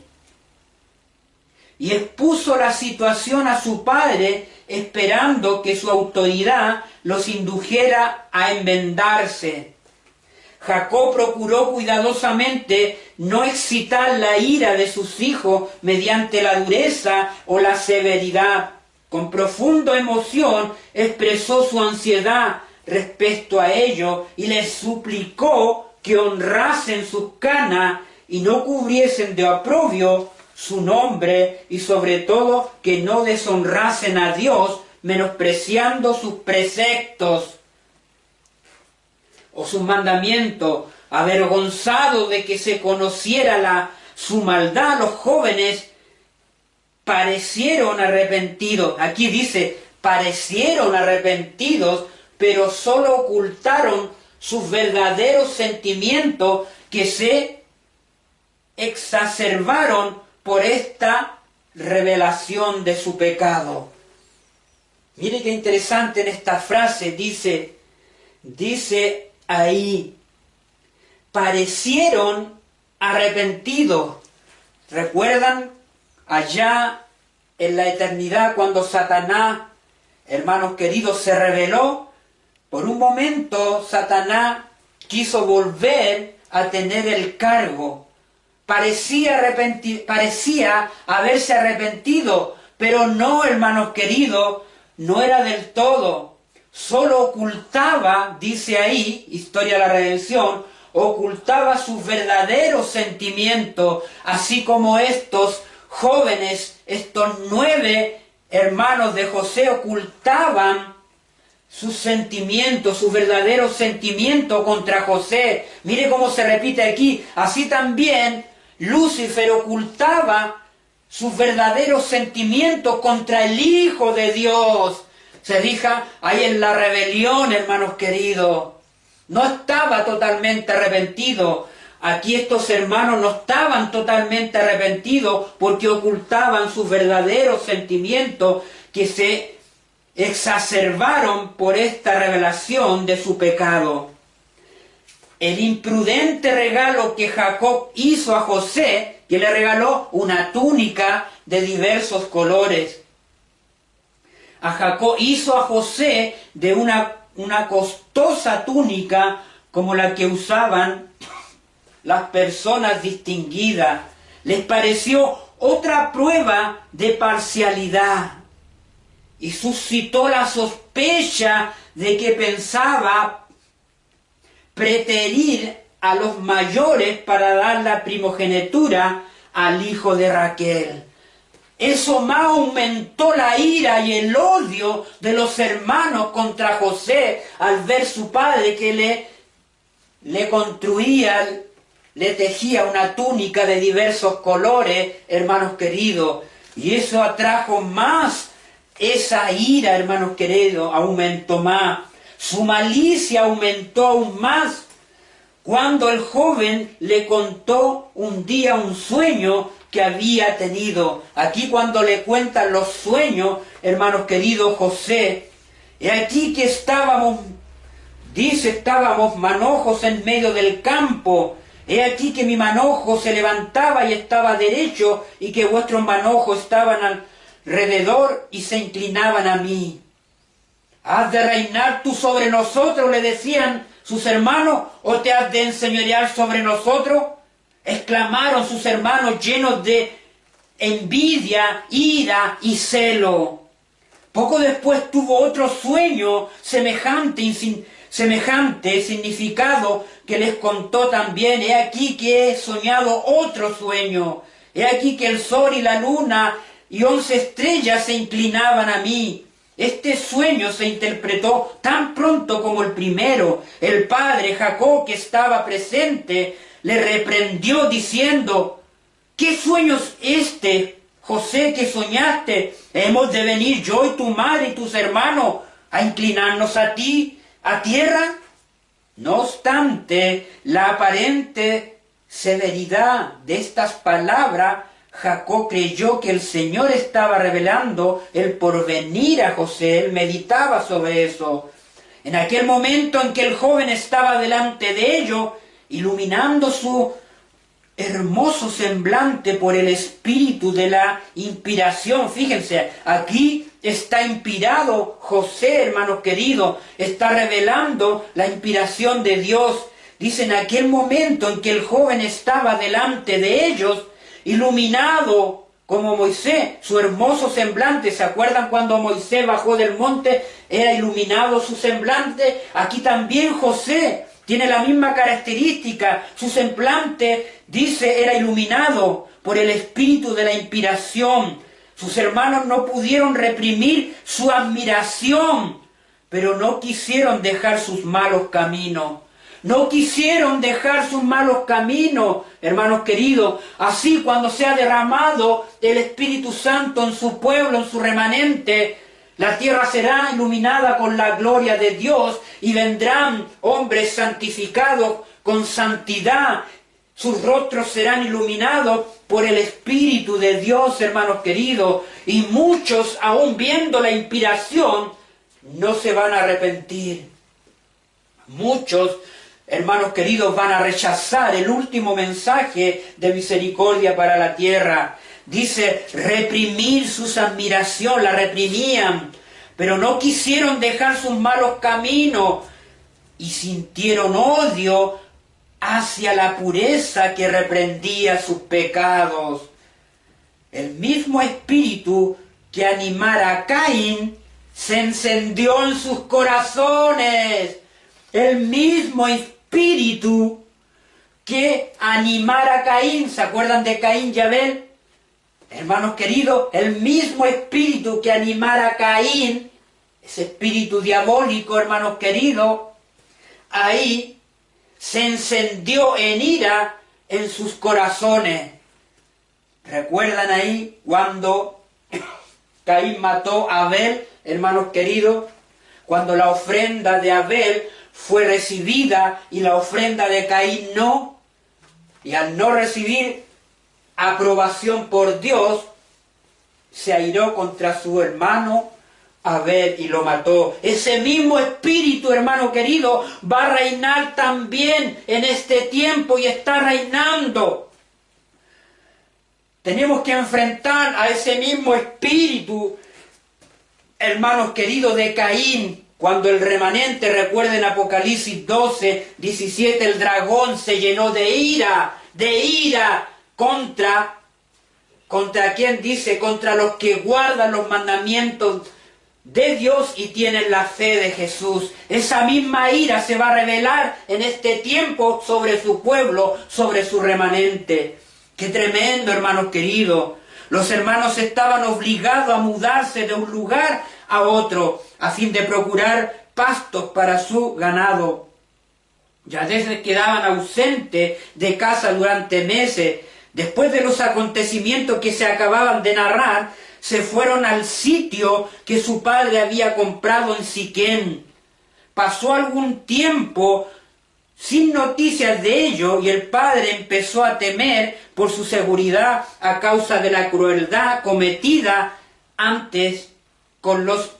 [SPEAKER 2] Y expuso la situación a su padre, esperando que su autoridad los indujera a enmendarse. Jacob procuró cuidadosamente no excitar la ira de sus hijos mediante la dureza o la severidad. Con profunda emoción expresó su ansiedad respecto a ello y les suplicó que honrasen sus canas y no cubriesen de oprobio su nombre y sobre todo que no deshonrasen a Dios menospreciando sus preceptos o sus mandamientos. Avergonzado de que se conociera su maldad, los jóvenes parecieron arrepentidos. Aquí dice, parecieron arrepentidos, pero solo ocultaron sus verdaderos sentimientos que se exacerbaron por esta revelación de su pecado. Mire qué interesante en esta frase, dice ahí, parecieron arrepentidos. ¿Recuerdan allá en la eternidad cuando Satanás, hermanos queridos, se rebeló? Por un momento Satanás quiso volver a tener el cargo. Parecía haberse arrepentido, pero no, hermanos queridos, no era del todo. Solo ocultaba, dice ahí, Historia de la Redención, ocultaba sus verdaderos sentimientos, así como estos jóvenes, estos 9 hermanos de José ocultaban sus sentimientos, sus verdaderos sentimientos contra José. Mire cómo se repite aquí. Así también Lucifer ocultaba sus verdaderos sentimientos contra el Hijo de Dios. Se fija ahí en la rebelión, hermanos queridos. No estaba totalmente arrepentido. Aquí estos hermanos no estaban totalmente arrepentidos porque ocultaban sus verdaderos sentimientos que se exacerbaron por esta revelación de su pecado. El imprudente regalo que Jacob hizo a José, que le regaló una túnica de diversos colores. Hizo a José de una costosa túnica como la que usaban las personas distinguidas. Les pareció otra prueba de parcialidad y suscitó la sospecha de que pensaba preterir a los mayores para dar la primogenitura al hijo de Raquel. Eso más aumentó la ira y el odio de los hermanos contra José al ver su padre que le construía, le tejía una túnica de diversos colores, hermanos queridos. Y eso atrajo más esa ira, hermanos queridos, aumentó más. Su malicia aumentó aún más cuando el joven le contó un día un sueño que había tenido. Aquí cuando le cuentan los sueños, hermanos queridos, José, y aquí que estábamos manojos en medio del campo. He aquí que mi manojo se levantaba y estaba derecho, y que vuestros manojos estaban alrededor y se inclinaban a mí. ¿Has de reinar tú sobre nosotros?, le decían sus hermanos, ¿o te has de enseñorear sobre nosotros? Exclamaron sus hermanos llenos de envidia, ira y celo. Poco después tuvo otro sueño semejante significado que les contó también. He aquí que he soñado otro sueño. He aquí que el sol y la luna y 11 estrellas se inclinaban a mí. Este sueño se interpretó tan pronto como el primero. El padre Jacob, que estaba presente, le reprendió diciendo: ¿qué sueño es este, José, que soñaste? ¿Hemos de venir yo y tu madre y tus hermanos a inclinarnos a ti, a tierra? No obstante la aparente severidad de estas palabras, Jacob creyó que el Señor estaba revelando el porvenir a José. Él meditaba sobre eso. En aquel momento en que el joven estaba delante de ellos, iluminando su hermoso semblante por el espíritu de la inspiración. Fíjense, aquí está inspirado José, hermanos queridos, está revelando la inspiración de Dios. Dice, en aquel momento en que el joven estaba delante de ellos, iluminado como Moisés, su hermoso semblante. ¿Se acuerdan cuando Moisés bajó del monte? Era iluminado su semblante. Aquí también José tiene la misma característica. Su semblante, dice, era iluminado por el espíritu de la inspiración. Sus hermanos no pudieron reprimir su admiración, pero no quisieron dejar sus malos caminos. No quisieron dejar sus malos caminos, hermanos queridos. Así, cuando se ha derramado el Espíritu Santo en su pueblo, en su remanente, la tierra será iluminada con la gloria de Dios y vendrán hombres santificados con santidad. Sus rostros serán iluminados por el Espíritu de Dios, hermanos queridos. Y muchos, aún viendo la inspiración, no se van a arrepentir. Muchos, hermanos queridos, van a rechazar el último mensaje de misericordia para la tierra. Dice, reprimir su admiración, la reprimían, pero no quisieron dejar sus malos caminos y sintieron odio hacia la pureza que reprendía sus pecados. El mismo espíritu que animara a Caín se encendió en sus corazones. El mismo espíritu que animara a Caín. ¿Se acuerdan de Caín y Abel? Hermanos queridos, el mismo espíritu que animara a Caín, ese espíritu diabólico, hermanos queridos, ahí se encendió en ira en sus corazones. ¿Recuerdan ahí cuando Caín mató a Abel, hermanos queridos? Cuando la ofrenda de Abel fue recibida y la ofrenda de Caín no. Y al no recibir aprobación por Dios, se airó contra su hermano Abel y lo mató. Ese mismo espíritu, hermano querido, va a reinar también en este tiempo y está reinando. Tenemos que enfrentar a ese mismo espíritu, hermanos queridos, de Caín. Cuando el remanente, recuerden Apocalipsis 12, 17, el dragón se llenó de ira contra ¿quién dice? Contra los que guardan los mandamientos de Dios y tienen la fe de Jesús. Esa misma ira se va a revelar en este tiempo sobre su pueblo, sobre su remanente. ¡Qué tremendo, hermanos queridos! Los hermanos estaban obligados a mudarse de un lugar a otro a fin de procurar pastos para su ganado. Ya desde quedaban ausentes de casa durante meses. Después de los acontecimientos que se acababan de narrar, se fueron al sitio que su padre había comprado en Siquén. Pasó algún tiempo sin noticias de ello y el padre empezó a temer por su seguridad a causa de la crueldad cometida antes con los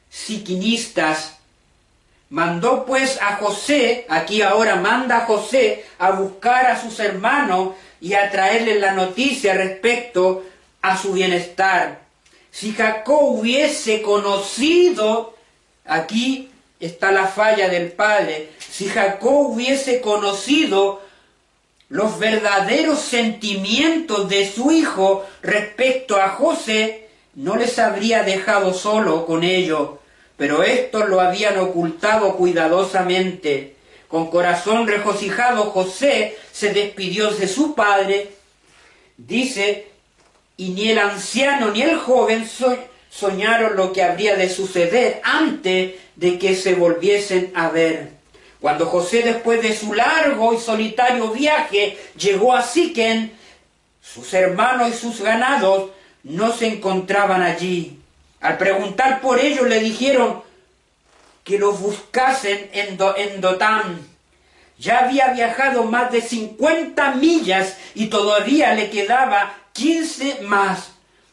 [SPEAKER 2] siquinistas. Mandó pues a José, aquí ahora manda a José a buscar a sus hermanos y a traerles la noticia respecto a su bienestar. Si Jacob hubiese conocido, aquí está la falla del padre, si Jacob hubiese conocido los verdaderos sentimientos de su hijo respecto a José, no les habría dejado solo con ellos, pero estos lo habían ocultado cuidadosamente. Con corazón regocijado, José se despidió de su padre, dice, y ni el anciano ni el joven soñaron lo que habría de suceder antes de que se volviesen a ver. Cuando José, después de su largo y solitario viaje, llegó a Siquén, sus hermanos y sus ganados no se encontraban allí. Al preguntar por ellos, le dijeron que los buscasen en Dotán. Ya había viajado más de 50 millas y todavía le quedaba 15 más,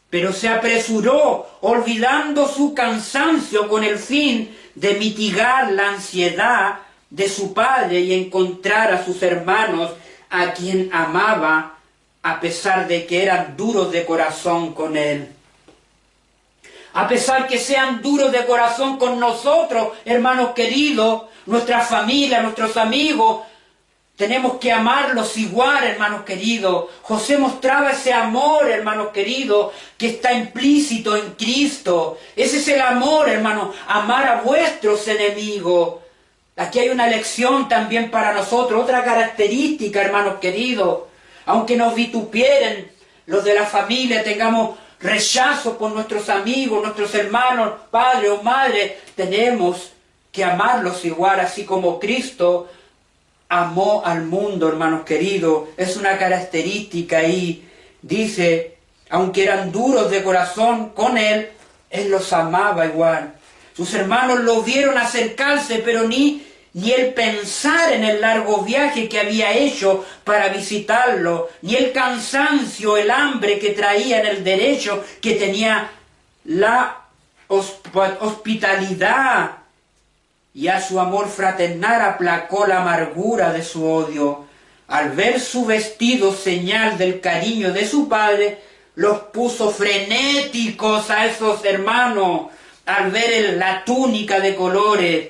[SPEAKER 2] pero se apresuró, olvidando su cansancio con el fin de mitigar la ansiedad de su padre y encontrar a sus hermanos, a quien amaba, a pesar de que eran duros de corazón con él. A pesar que sean duros de corazón con nosotros, hermanos queridos, nuestra familia, nuestros amigos, tenemos que amarlos igual, hermanos queridos. José mostraba ese amor, hermanos queridos, que está implícito en Cristo. Ese es el amor, hermano, amar a vuestros enemigos. Aquí hay una lección también para nosotros, otra característica, hermanos queridos. Aunque nos vitupieren, los de la familia, tengamos rechazo por nuestros amigos, nuestros hermanos, padre o madre, tenemos que amarlos igual, así como Cristo amó al mundo, hermanos queridos. Es una característica ahí. Dice, aunque eran duros de corazón con Él los amaba igual. Sus hermanos lo vieron acercarse, pero ni el pensar en el largo viaje que había hecho para visitarlo, ni el cansancio, el hambre que traía en el derecho que tenía la hospitalidad, y a su amor fraternal aplacó la amargura de su odio. Al ver su vestido, señal del cariño de su padre, los puso frenéticos a esos hermanos al ver la túnica de colores.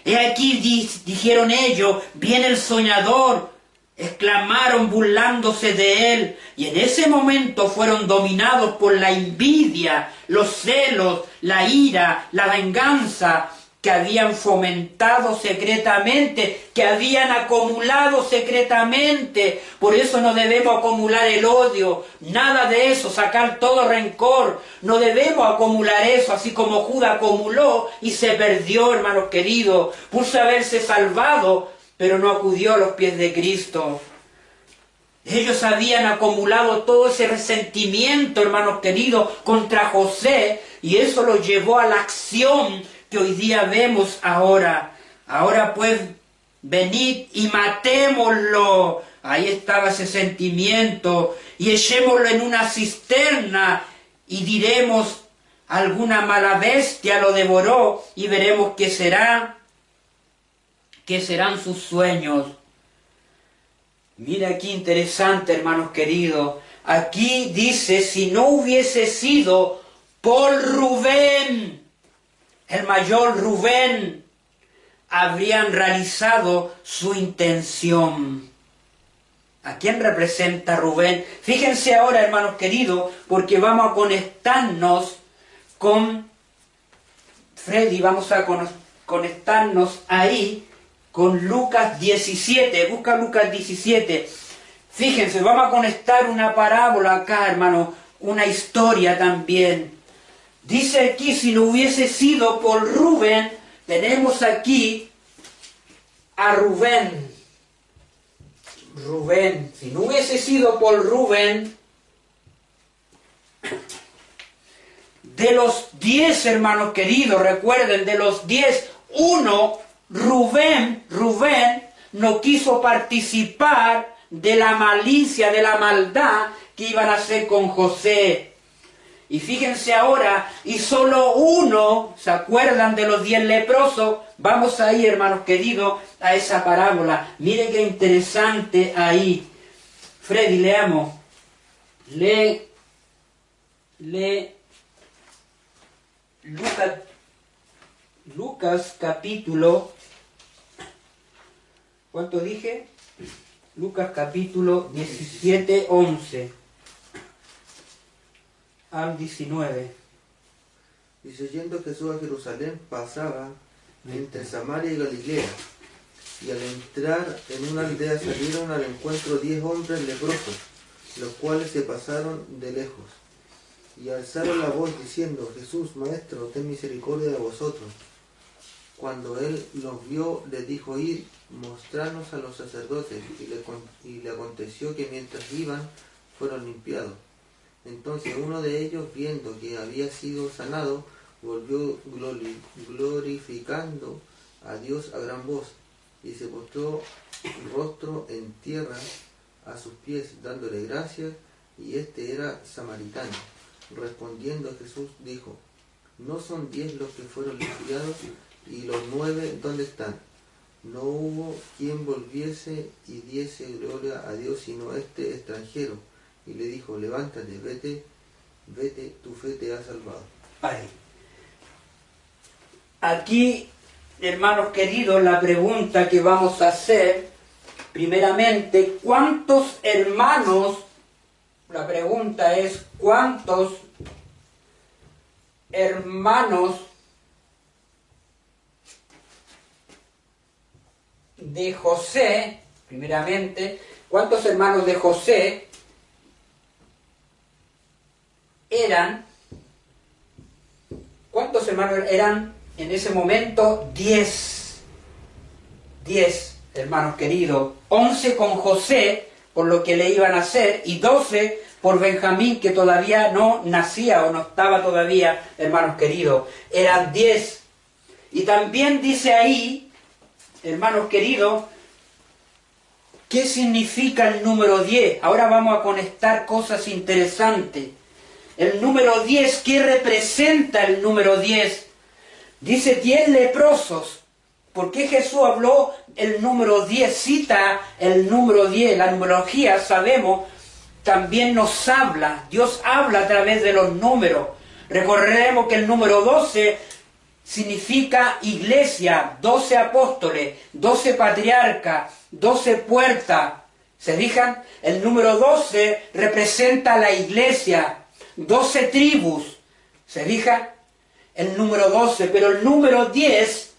[SPEAKER 2] He aquí, dijeron ellos, viene el soñador, exclamaron burlándose de él, y en ese momento fueron dominados por la envidia, los celos, la ira, la venganza, que habían fomentado secretamente, que habían acumulado secretamente. Por eso no debemos acumular el odio, nada de eso, sacar todo rencor. No debemos acumular eso, así como Judas acumuló y se perdió, hermanos queridos. Puso haberse salvado, pero no acudió a los pies de Cristo. Ellos habían acumulado todo ese resentimiento, hermanos queridos, contra José, y eso los llevó a la acción que hoy día vemos ahora. Ahora pues, venid y matémoslo. Ahí estaba ese sentimiento. Y echémoslo en una cisterna y diremos, alguna mala bestia lo devoró, y veremos qué serán sus sueños. Mira qué interesante, hermanos queridos. Aquí dice, si no hubiese sido por Rubén, el mayor Rubén, habrían realizado su intención. ¿A quién representa Rubén? Fíjense ahora, hermanos queridos, porque vamos a conectarnos con Freddy, vamos a conectarnos ahí con Lucas 17. Busca Lucas 17. Fíjense, vamos a conectar una parábola acá, hermano, una historia también. Dice aquí, si no hubiese sido por Rubén, tenemos aquí a Rubén. Rubén, si no hubiese sido por Rubén, de los 10 hermanos queridos, recuerden, de los 10, uno, Rubén no quiso participar de la malicia, de la maldad que iban a hacer con José. Y fíjense ahora, y solo uno, ¿se acuerdan de los 10 leprosos? Vamos ahí, hermanos queridos, a esa parábola. Miren qué interesante ahí. Freddy, leamos. Lee Lucas capítulo, ¿cuánto dije? Lucas capítulo 17, 11 al 19.
[SPEAKER 3] Dice, yendo Jesús a Jerusalén, pasaba entre Samaria y Galilea, y al entrar en una aldea salieron al encuentro 10 hombres leprosos, los cuales se pasaron de lejos, y alzaron la voz diciendo, Jesús, Maestro, ten misericordia de vosotros. Cuando él los vio, les dijo, id, mostranos a los sacerdotes, y le aconteció que mientras iban, fueron limpiados. Entonces uno de ellos, viendo que había sido sanado, volvió glorificando a Dios a gran voz, y se postró rostro en tierra a sus pies, dándole gracias, y este era samaritano. Respondiendo Jesús dijo, ¿no son 10 los que fueron limpiados, y los 9 dónde están? No hubo quien volviese y diese gloria a Dios, sino este extranjero. Y le dijo, levántate, vete, tu fe te ha salvado.
[SPEAKER 2] Ahí. Aquí, hermanos queridos, la pregunta que vamos a hacer, primeramente, ¿cuántos hermanos? La pregunta es, ¿cuántos hermanos de José, primeramente, cuántos hermanos de José eran, ¿cuántos hermanos eran en ese momento? 10. 10 hermanos queridos. 11 con José, por lo que le iban a hacer, y 12 por Benjamín, que todavía no nacía o no estaba todavía, hermanos queridos. Eran 10. Y también dice ahí, hermanos queridos, ¿qué significa el número 10? Ahora vamos a conectar cosas interesantes. El número 10, ¿qué representa el número 10? Dice 10 leprosos. ¿Por qué Jesús habló el número 10? Cita el número 10. La numerología, sabemos, también nos habla. Dios habla a través de los números. Recordemos que el número 12 significa iglesia, 12 apóstoles, 12 patriarcas, 12 puertas. ¿Se fijan? El número 12 representa la iglesia, 12 tribus. ¿Se fijan? El número 12, pero el número 10,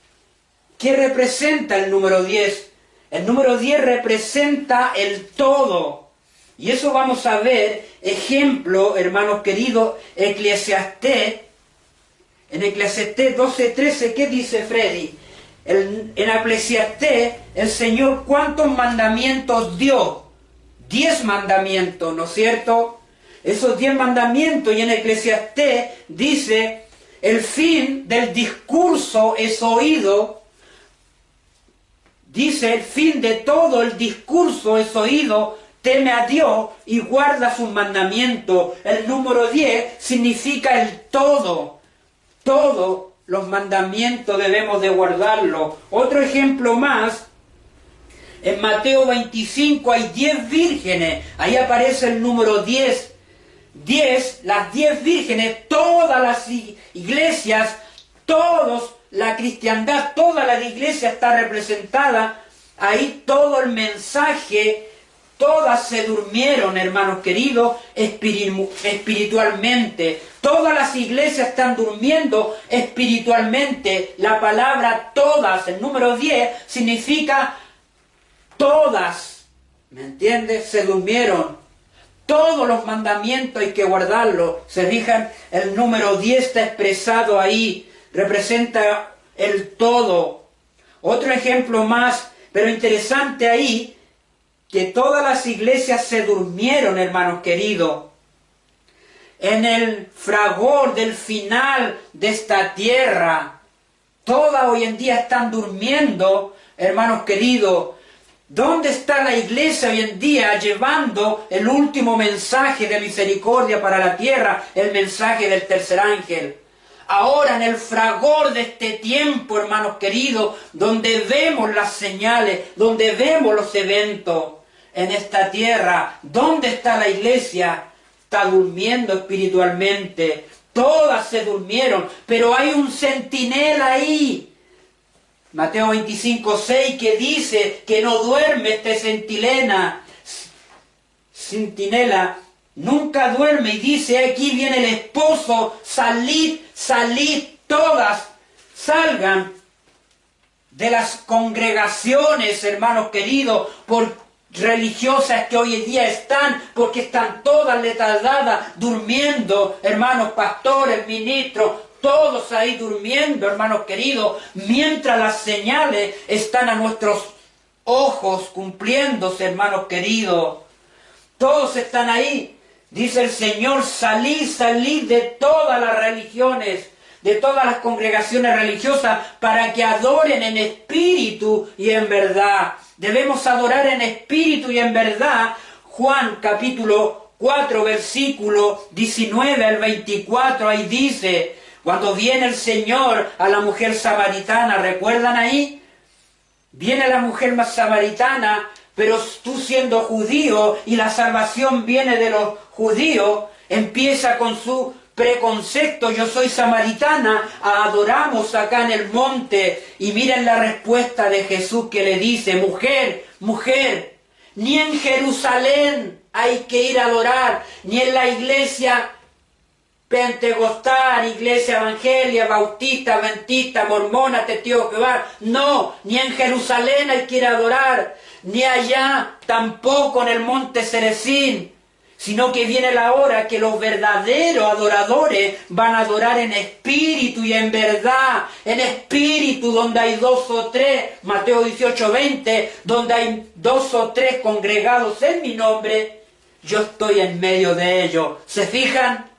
[SPEAKER 2] ¿qué representa el número 10? El número 10 representa el todo. Y eso vamos a ver, ejemplo, hermanos queridos, Eclesiastés. En Eclesiastés 12:13, ¿qué dice Freddy? En Eclesiastés, el Señor, ¿cuántos mandamientos dio? 10 mandamientos, ¿no es cierto? Esos 10 mandamientos, y en Eclesiastés dice, el fin del discurso es oído. Dice, el fin de todo el discurso es oído, teme a Dios y guarda sus mandamientos. El número 10 significa el todo. Todos los mandamientos debemos de guardarlos. Otro ejemplo más, en Mateo 25 hay 10 vírgenes. Ahí aparece el número 10. 10, las 10 vírgenes, todas las iglesias, todos, la cristiandad, toda la iglesia está representada. Ahí todo el mensaje, todas se durmieron, hermanos queridos, espiritualmente. Todas las iglesias están durmiendo espiritualmente. La palabra todas, el número 10, significa todas. ¿Me entiendes? Se durmieron. Todos los mandamientos hay que guardarlos. Se fijan, el número 10 está expresado ahí. Representa el todo. Otro ejemplo más, pero interesante ahí, que todas las iglesias se durmieron, hermanos queridos. En el fragor del final de esta tierra, todas hoy en día están durmiendo, hermanos queridos. ¿Dónde está la iglesia hoy en día llevando el último mensaje de misericordia para la tierra, el mensaje del tercer ángel? Ahora en el fragor de este tiempo, hermanos queridos, donde vemos las señales, donde vemos los eventos en esta tierra, ¿dónde está la iglesia? Está durmiendo espiritualmente. Todas se durmieron, pero hay un centinela ahí. Mateo 25:6, que dice que no duerme este centinela, nunca duerme, y dice, aquí viene el esposo, salid, salid, todas, salgan de las congregaciones, hermanos queridos, por religiosas que hoy en día están, porque están todas letardadas, durmiendo, hermanos pastores, ministros, todos ahí durmiendo, hermanos queridos, mientras las señales están a nuestros ojos cumpliéndose, hermanos queridos. Todos están ahí. Dice el Señor, salid, salid de todas las religiones, de todas las congregaciones religiosas, para que adoren en espíritu y en verdad. Debemos adorar en espíritu y en verdad. Juan capítulo 4, versículo 19 al 24, ahí dice, cuando viene el Señor a la mujer samaritana, ¿recuerdan ahí? Viene la mujer samaritana, pero tú siendo judío y la salvación viene de los judíos, empieza con su preconcepto, yo soy samaritana, adoramos acá en el monte, y miren la respuesta de Jesús que le dice, mujer, mujer, ni en Jerusalén hay que ir a adorar, ni en la iglesia pentecostal, iglesia evangelia, bautista, adventista, mormona, testigo de Jehová, no, ni en Jerusalén hay que ir a adorar, ni allá, tampoco en el monte Cerecín, sino que viene la hora que los verdaderos adoradores van a adorar en espíritu y en verdad, en espíritu donde hay 2 o 3, Mateo 18:20, donde hay 2 o 3 congregados en mi nombre, yo estoy en medio de ellos. ¿Se fijan?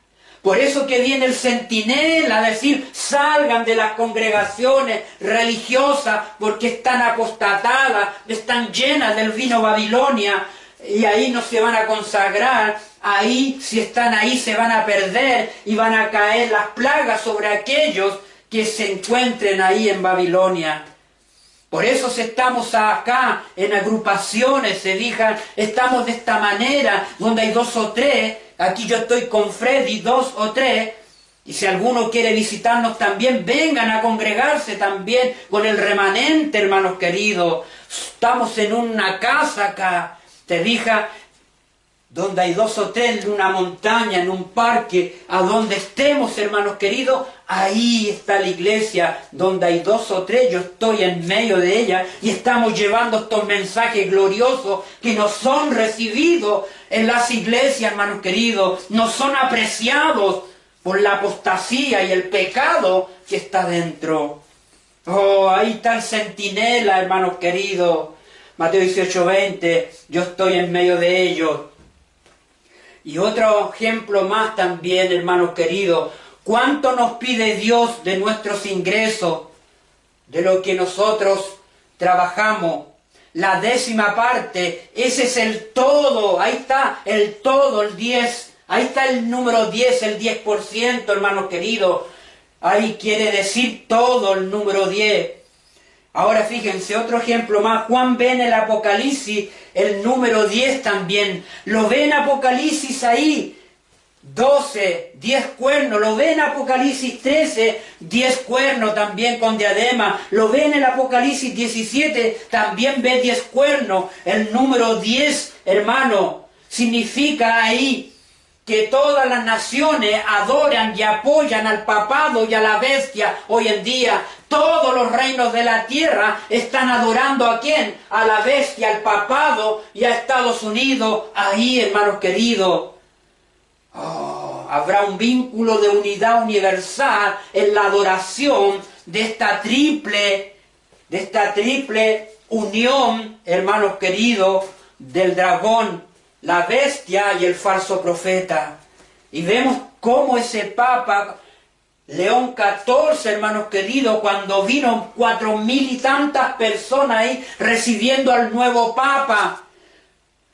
[SPEAKER 2] Por eso que viene el centinela a decir, salgan de las congregaciones religiosas porque están apostatadas, están llenas del vino Babilonia, y ahí no se van a consagrar, ahí si están ahí se van a perder y van a caer las plagas sobre aquellos que se encuentren ahí en Babilonia. Por eso si estamos acá en agrupaciones, se fijan, estamos de esta manera, donde hay 2 o 3, aquí yo estoy con Freddy, 2 o 3, y si alguno quiere visitarnos también, vengan a congregarse también con el remanente, hermanos queridos. Estamos en una casa acá, te fijas, donde hay 2 o 3 en una montaña, en un parque, a donde estemos, hermanos queridos, ahí está la iglesia, donde hay 2 o 3, yo estoy en medio de ella, y estamos llevando estos mensajes gloriosos que no son recibidos en las iglesias, hermanos queridos, no son apreciados por la apostasía y el pecado que está dentro. Oh, ahí está el centinela, hermanos queridos. Mateo 18:20, yo estoy en medio de ellos. Y otro ejemplo más también, hermanos queridos, ¿cuánto nos pide Dios de nuestros ingresos, de lo que nosotros trabajamos? La 10ª parte, ese es el todo, ahí está el todo, el 10, ahí está el número 10, el 10%, hermanos queridos, ahí quiere decir todo el número 10. Ahora fíjense, otro ejemplo más. Juan ve en el Apocalipsis el número 10 también. Lo ve en Apocalipsis ahí, 12, 10 cuernos. Lo ve en Apocalipsis 13, 10 cuernos también con diadema. Lo ve en el Apocalipsis 17, también ve 10 cuernos. El número 10, hermano, significa ahí que todas las naciones adoran y apoyan al papado y a la bestia hoy en día. Todos los reinos de la tierra están adorando ¿a quién? A la bestia, al papado y a Estados Unidos. Ahí, hermanos queridos, habrá un vínculo de unidad universal en la adoración de esta triple unión, hermanos queridos, del dragón, la bestia y el falso profeta. Y vemos cómo ese Papa León XIV, hermanos queridos, cuando vino 4.000 y tantas personas ahí recibiendo al nuevo Papa,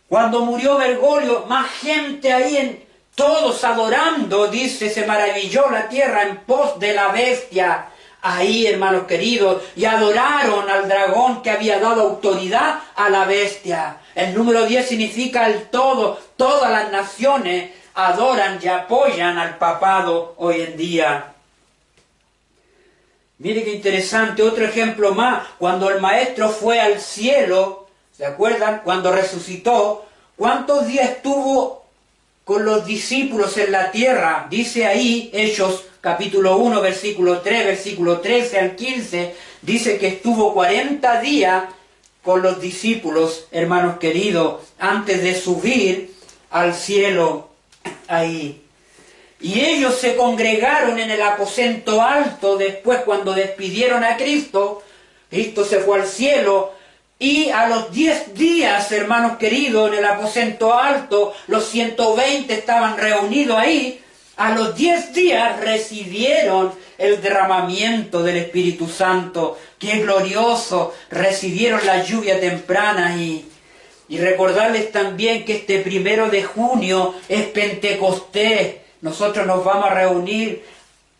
[SPEAKER 2] cuando murió Bergoglio, más gente ahí, todos adorando, dice, se maravilló la tierra en pos de la bestia. Ahí, hermanos queridos, y adoraron al dragón que había dado autoridad a la bestia. El número 10 significa el todo. Todas las naciones adoran y apoyan al papado hoy en día. Mire qué interesante, otro ejemplo más. Cuando el Maestro fue al cielo, ¿se acuerdan? Cuando resucitó, ¿cuántos días estuvo con los discípulos en la tierra? Dice ahí, Hechos capítulo 1, versículo 3, versículo 13 al 15, dice que estuvo 40 días con los discípulos, hermanos queridos, antes de subir al cielo ahí. Y ellos se congregaron en el aposento alto después cuando despidieron a Cristo. Cristo se fue al cielo y a los 10 días, hermanos queridos, en el aposento alto, los 120 estaban reunidos ahí. A los 10 días recibieron el derramamiento del Espíritu Santo. ¡Qué glorioso! Recibieron la lluvia temprana y recordarles también que este 1 de junio es Pentecostés. Nosotros nos vamos a reunir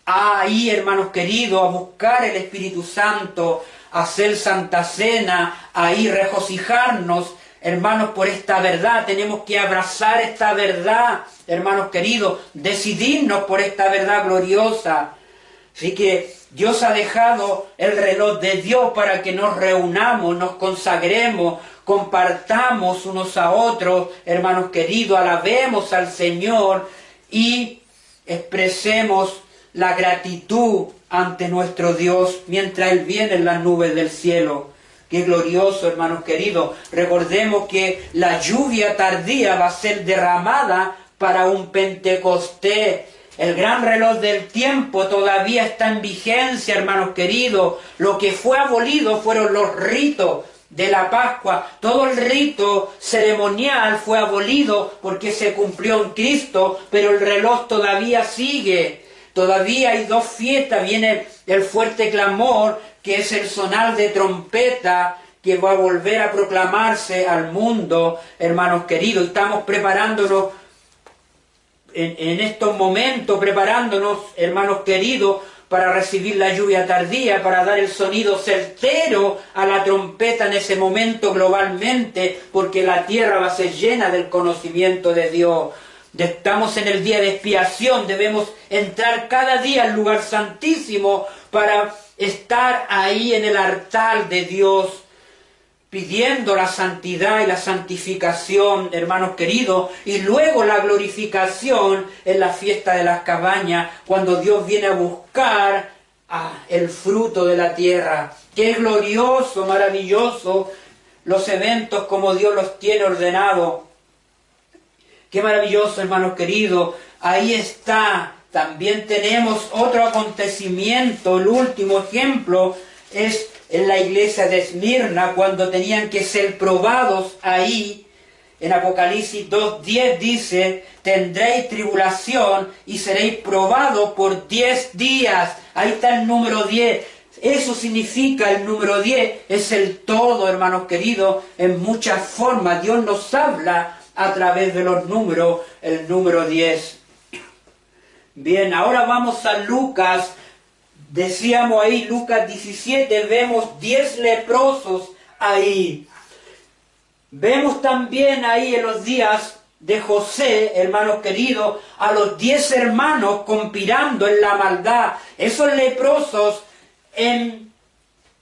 [SPEAKER 2] ahí, hermanos queridos, a buscar el Espíritu Santo, a hacer Santa Cena, ahí regocijarnos, hermanos, por esta verdad. Tenemos que abrazar esta verdad, hermanos queridos, decidirnos por esta verdad gloriosa. Así que Dios ha dejado el reloj de Dios para que nos reunamos, nos consagremos, compartamos unos a otros, hermanos queridos, alabemos al Señor y expresemos la gratitud ante nuestro Dios mientras Él viene en las nubes del cielo. Qué glorioso, hermanos queridos. Recordemos que la lluvia tardía va a ser derramada para un Pentecostés. El gran reloj del tiempo todavía está en vigencia, hermanos queridos. Lo que fue abolido fueron los ritos de la Pascua. Todo el rito ceremonial fue abolido porque se cumplió en Cristo, pero el reloj todavía sigue. Todavía hay dos fiestas. Viene el fuerte clamor, que es el sonar de trompeta, que va a volver a proclamarse al mundo, hermanos queridos. Estamos preparándonos en estos momentos, hermanos queridos, para recibir la lluvia tardía, para dar el sonido certero a la trompeta en ese momento globalmente, porque la tierra va a ser llena del conocimiento de Dios. Estamos en el día de expiación, debemos entrar cada día al lugar santísimo para estar ahí en el altar de Dios, pidiendo la santidad y la santificación, hermanos queridos, y luego la glorificación en la fiesta de las cabañas, cuando Dios viene a buscar el fruto de la tierra. Qué glorioso, maravilloso los eventos como Dios los tiene ordenados. Qué maravilloso, hermanos queridos. Ahí está. También tenemos otro acontecimiento. El último ejemplo es en la iglesia de Esmirna, cuando tenían que ser probados ahí. En Apocalipsis 2:10 dice: tendréis tribulación y seréis probados por 10 días. Ahí está el número 10. Eso significa, el número 10 es el todo, hermanos queridos, en muchas formas. Dios nos habla a través de los números, el número 10. Bien, ahora vamos a Lucas. Decíamos ahí, Lucas 17, vemos 10 leprosos ahí. Vemos también ahí en los días de José, hermanos queridos, a los 10 hermanos conspirando en la maldad. Esos leprosos en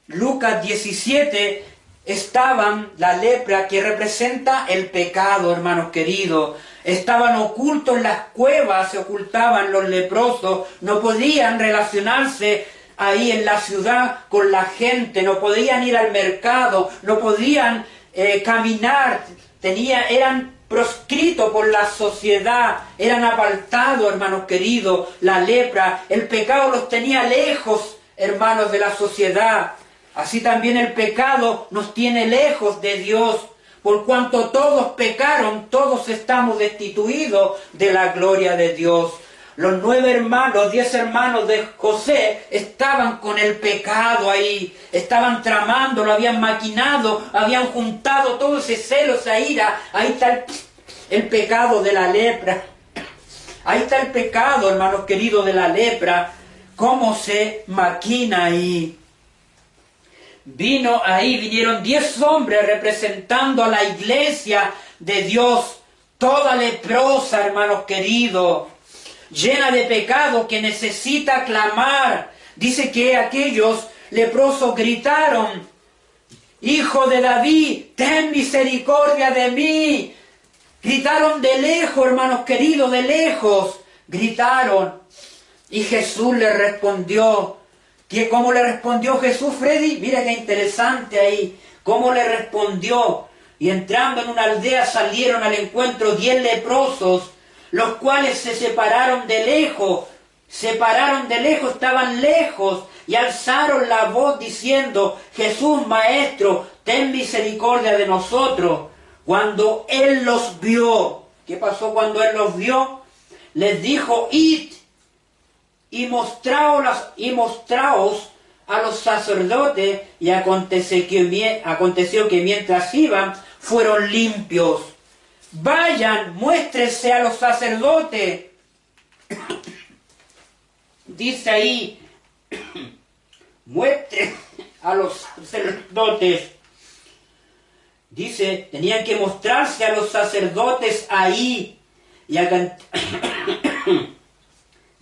[SPEAKER 2] Lucas 17 estaban, la lepra que representa el pecado, hermanos queridos. Estaban ocultos en las cuevas, se ocultaban los leprosos, no podían relacionarse ahí en la ciudad con la gente, no podían ir al mercado, no podían caminar, eran proscritos por la sociedad, eran apartados, hermanos queridos. La lepra, el pecado los tenía lejos, hermanos, de la sociedad. Así también el pecado nos tiene lejos de Dios. Por cuanto todos pecaron, todos estamos destituidos de la gloria de Dios. Los 10 hermanos de José estaban con el pecado ahí, estaban tramando, lo habían maquinado, habían juntado todo ese celo, esa ira. Ahí está el pecado de la lepra. Ahí está el pecado, hermanos queridos, de la lepra. Cómo se maquina ahí. Vinieron 10 hombres representando a la iglesia de Dios, toda leprosa, hermanos queridos, llena de pecado, que necesita clamar. Dice que aquellos leprosos gritaron: Hijo de David, ten misericordia de mí. Gritaron de lejos, hermanos queridos, de lejos gritaron. Y Jesús les respondió. ¿Cómo le respondió Jesús, Freddy? Mira qué interesante ahí. ¿Cómo le respondió? Y entrando en una aldea salieron al encuentro 10 leprosos, los cuales se separaron de lejos, estaban lejos, y alzaron la voz diciendo: Jesús, Maestro, ten misericordia de nosotros. Cuando Él los vio, ¿qué pasó cuando Él los vio? Les dijo: id y mostraos a los sacerdotes. Y aconteció que mientras iban, fueron limpios. Vayan, muéstrense a los sacerdotes. Dice ahí, muestren a los sacerdotes. Dice, tenían que mostrarse a los sacerdotes ahí. Y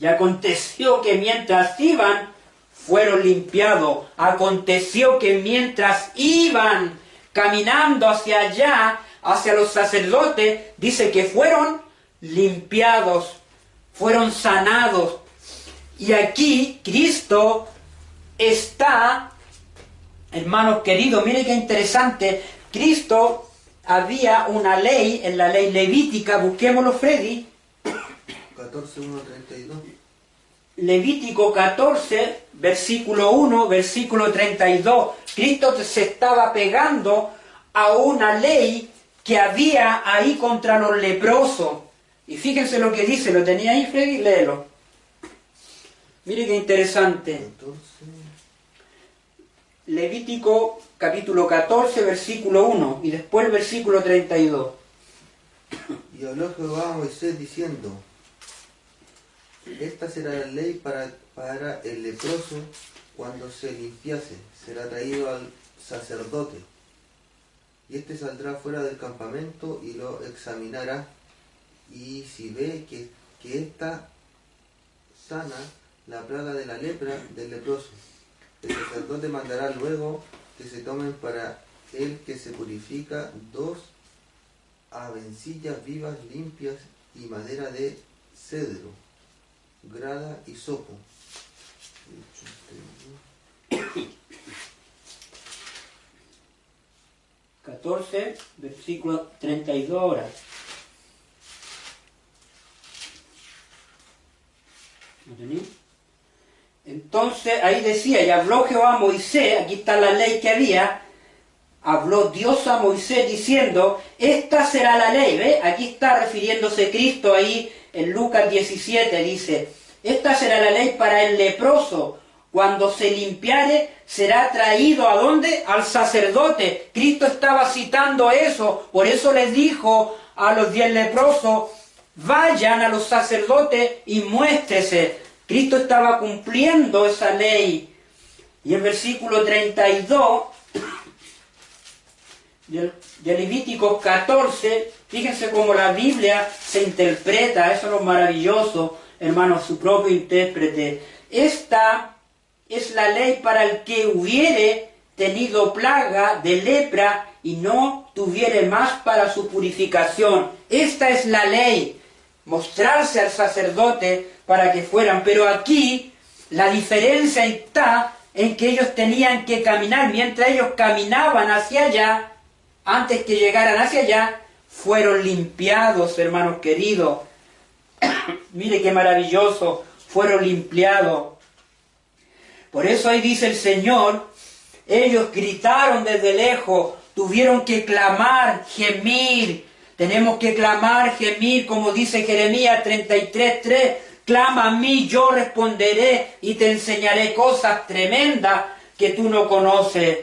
[SPEAKER 2] aconteció que mientras iban, fueron limpiados. Aconteció que mientras iban caminando hacia allá, hacia los sacerdotes, dice que fueron limpiados, fueron sanados. Y aquí Cristo está hermanos queridos, mire qué interesante. Cristo había una ley, en la ley levítica, busquémoslo, Freddy.
[SPEAKER 3] 14:1-32.
[SPEAKER 2] Levítico 14, versículo 1, versículo 32. Cristo se estaba pegando a una ley que había ahí contra los leprosos. Y fíjense lo que dice, ¿lo tenía ahí, Freddy? Léelo. Mire qué interesante.
[SPEAKER 3] 14.
[SPEAKER 2] Levítico capítulo 14, versículo 1, y después el versículo 32.
[SPEAKER 3] Y habló Jehová a Moisés diciendo: esta será la ley para el leproso cuando se limpiase, será traído al sacerdote, y éste saldrá fuera del campamento y lo examinará, y si ve que está sana la plaga de la lepra del leproso, el sacerdote mandará luego que se tomen para el que se purifica 2 avencillas vivas limpias y madera de cedro, grada y sopo.
[SPEAKER 2] 14, versículo 32 ahora. ¿Lo tenéis? Entonces ahí decía, y habló Jehová a Moisés, aquí está la ley que había, habló Dios a Moisés diciendo, esta será la ley, ¿ve? Aquí está refiriéndose Cristo ahí en Lucas 17, dice, esta será la ley para el leproso, cuando se limpiare será traído ¿a dónde? Al sacerdote. Cristo estaba citando eso, por eso les dijo a los 10 leprosos, vayan a los sacerdotes y muéstrese. Cristo estaba cumpliendo esa ley. Y el versículo 32 de Levítico 14, fíjense cómo la Biblia se interpreta, eso es lo maravilloso, hermanos, su propio intérprete. Esta es la ley para el que hubiere tenido plaga de lepra y no tuviere más para su purificación. Esta es la ley, mostrarse al sacerdote para que fueran. Pero aquí la diferencia está en que ellos tenían que caminar. Mientras ellos caminaban hacia allá, antes que llegaran hacia allá, fueron limpiados, hermanos queridos. Mire qué maravilloso, fueron limpiados. Por eso ahí dice el Señor, ellos gritaron desde lejos, tuvieron que clamar, gemir. Tenemos que clamar, gemir, como dice Jeremías 33:3. Clama a mí, yo responderé y te enseñaré cosas tremendas que tú no conoces.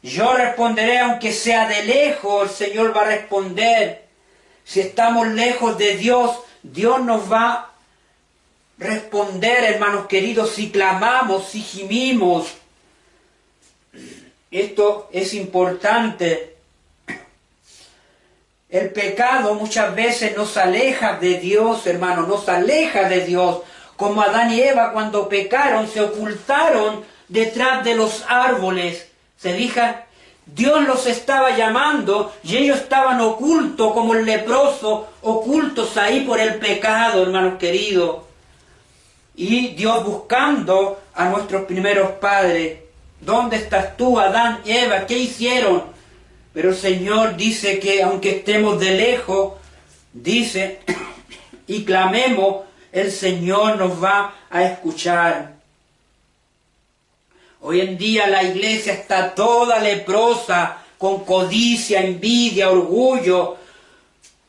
[SPEAKER 2] Yo responderé aunque sea de lejos, el Señor va a responder. Si estamos lejos de Dios, Dios nos va a responder, hermanos queridos, si clamamos, si gimimos. Esto es importante. El pecado muchas veces nos aleja de Dios, hermanos, nos aleja de Dios. Como Adán y Eva cuando pecaron, se ocultaron detrás de los árboles. ¿Se fijan? Dios los estaba llamando y ellos estaban ocultos como el leproso, ocultos ahí por el pecado, hermanos queridos. Y Dios buscando a nuestros primeros padres. ¿Dónde estás tú, Adán y Eva? ¿Qué hicieron? Pero el Señor dice que aunque estemos de lejos, dice, y clamemos, el Señor nos va a escuchar. Hoy en día la iglesia está toda leprosa, con codicia, envidia, orgullo,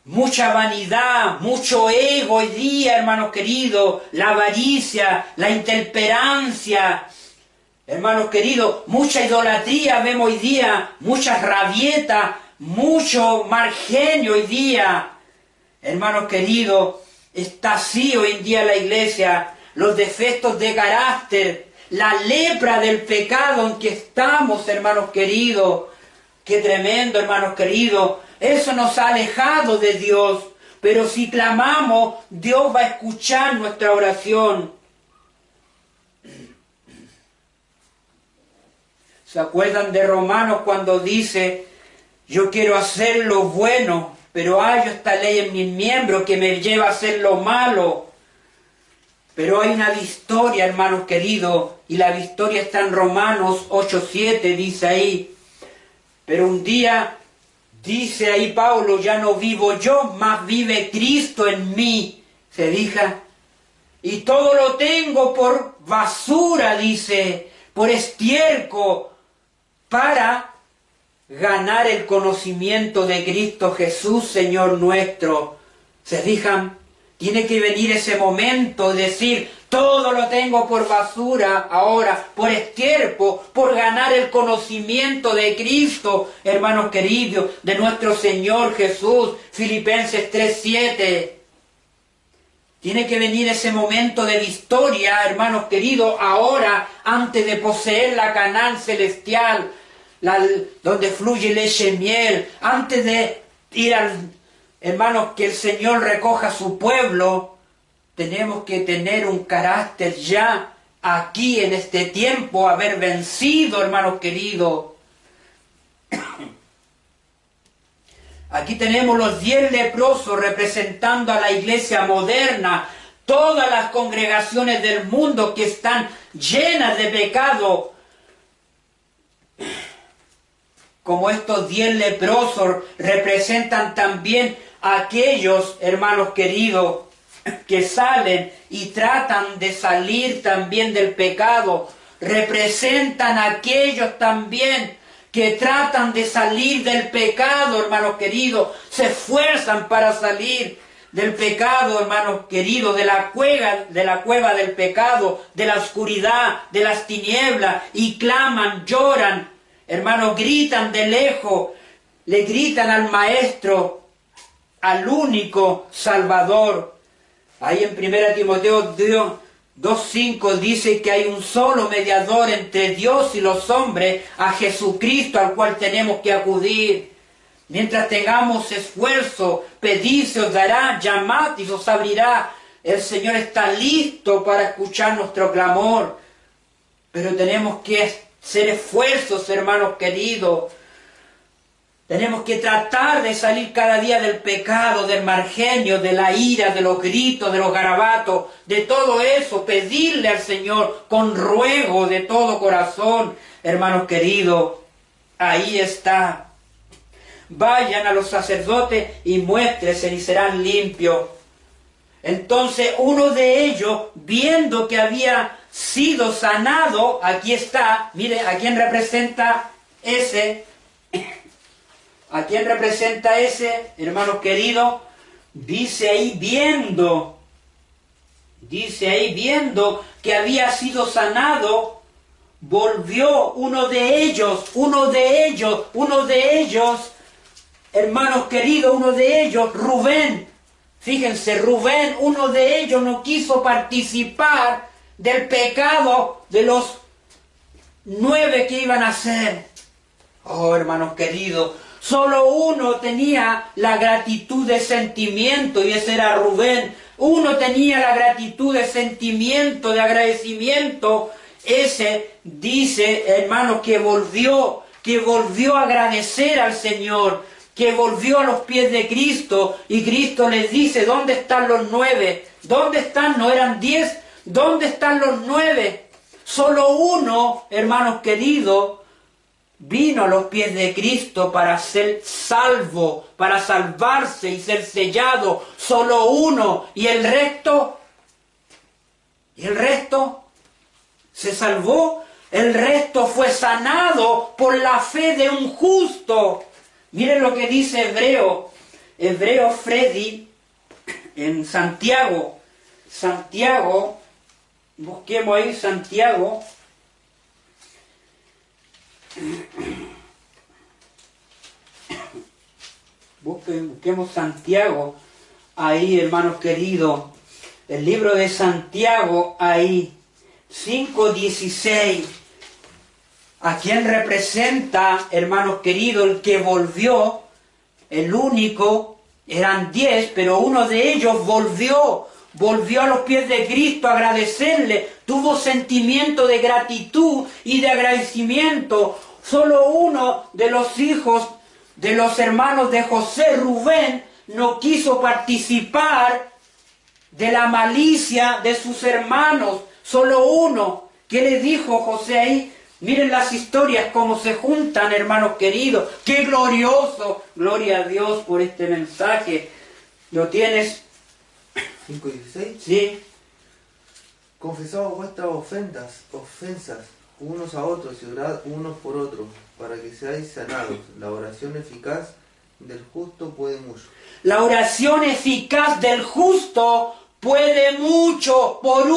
[SPEAKER 2] mucha vanidad, mucho ego hoy día, hermanos queridos, la avaricia, la intemperancia. Hermanos queridos, mucha idolatría vemos hoy día, mucha rabieta, mucho mal genio hoy día. Hermanos queridos, está así hoy en día la iglesia, los defectos de carácter, la lepra del pecado en que estamos, hermanos queridos. Qué tremendo, hermanos queridos. Eso nos ha alejado de Dios, pero si clamamos, Dios va a escuchar nuestra oración. ¿Se acuerdan de Romanos cuando dice, yo quiero hacer lo bueno, pero hallo esta ley en mis miembros que me lleva a hacer lo malo? Pero hay una victoria, hermanos queridos, y la victoria está en Romanos 8:7, dice ahí. Pero un día, dice ahí Pablo, ya no vivo yo, mas vive Cristo en mí, se dice. Y todo lo tengo por basura, dice, por estiércol, para ganar el conocimiento de Cristo Jesús, Señor nuestro. ¿Se fijan? Tiene que venir ese momento de decir, todo lo tengo por basura ahora, por estiércol, por ganar el conocimiento de Cristo, hermanos queridos, de nuestro Señor Jesús. Filipenses 3:7. Tiene que venir ese momento de victoria, hermanos queridos, ahora, antes de poseer la Canaán celestial, donde fluye leche y miel, antes de ir hermanos, que el Señor recoja su pueblo. Tenemos que tener un carácter ya aquí en este tiempo, haber vencido, hermanos queridos. Aquí tenemos los 10 leprosos representando a la iglesia moderna, todas las congregaciones del mundo que están llenas de pecado. Como estos 10 leprosos representan también a aquellos, hermanos queridos, que salen y tratan de salir también del pecado. Representan a aquellos también que tratan de salir del pecado, hermanos queridos, se esfuerzan para salir del pecado, hermanos queridos, de la cueva del pecado, de la oscuridad, de las tinieblas, y claman, lloran, hermanos, gritan de lejos, le gritan al Maestro, al único Salvador. Ahí en 1 Timoteo 2:5 dice que hay un solo mediador entre Dios y los hombres, a Jesucristo, al cual tenemos que acudir. Mientras tengamos esfuerzo, pedid, se os dará, llamad y se os abrirá. El Señor está listo para escuchar nuestro clamor. Pero tenemos que hacer esfuerzos, hermanos queridos. Tenemos que tratar de salir cada día del pecado, del mal genio, de la ira, de los gritos, de los garabatos, de todo eso, pedirle al Señor con ruego de todo corazón, hermanos queridos. Ahí está. Vayan a los sacerdotes y muéstrense y serán limpios. Entonces uno de ellos, viendo que había sido sanado, aquí está, mire, ¿a quién representa ese? ¿A quién representa ese, hermanos queridos? Dice ahí viendo que había sido sanado, volvió uno de ellos, hermanos queridos, uno de ellos, Rubén. Fíjense, Rubén, uno de ellos no quiso participar del pecado de los 9 que iban a hacer. Oh, hermanos queridos, solo uno tenía la gratitud de sentimiento, y ese era Rubén. Uno tenía la gratitud de sentimiento, de agradecimiento. Ese dice, hermanos, que volvió a agradecer al Señor, que volvió a los pies de Cristo, y Cristo les dice, ¿dónde están los 9? ¿Dónde están? ¿No eran 10? ¿Dónde están los 9? Solo uno, hermanos queridos, vino a los pies de Cristo para ser salvo, para salvarse y ser sellado. Solo uno. ¿Y el resto? ¿Se salvó? El resto fue sanado por la fe de un justo. Miren lo que dice Hebreo Freddy en Santiago. Busquemos ahí Santiago. Busquemos Santiago, ahí, hermanos queridos, el libro de Santiago, ahí, 5:16, ¿a quién representa, hermanos queridos, el que volvió? El único, eran 10, pero uno de ellos volvió a los pies de Cristo a agradecerle, tuvo sentimiento de gratitud y de agradecimiento. Solo uno de los hijos de los hermanos de José, Rubén, no quiso participar de la malicia de sus hermanos. Solo uno. ¿Qué le dijo José ahí? Miren las historias, cómo se juntan, hermanos queridos. ¡Qué glorioso! Gloria a Dios por este mensaje. ¿Lo tienes?
[SPEAKER 3] 5:16.
[SPEAKER 2] Sí.
[SPEAKER 3] Confesaos vuestras ofensas unos a otros y orad unos por otros, para que seáis sanados. La oración eficaz del justo puede mucho.
[SPEAKER 2] La oración eficaz del justo puede mucho. Por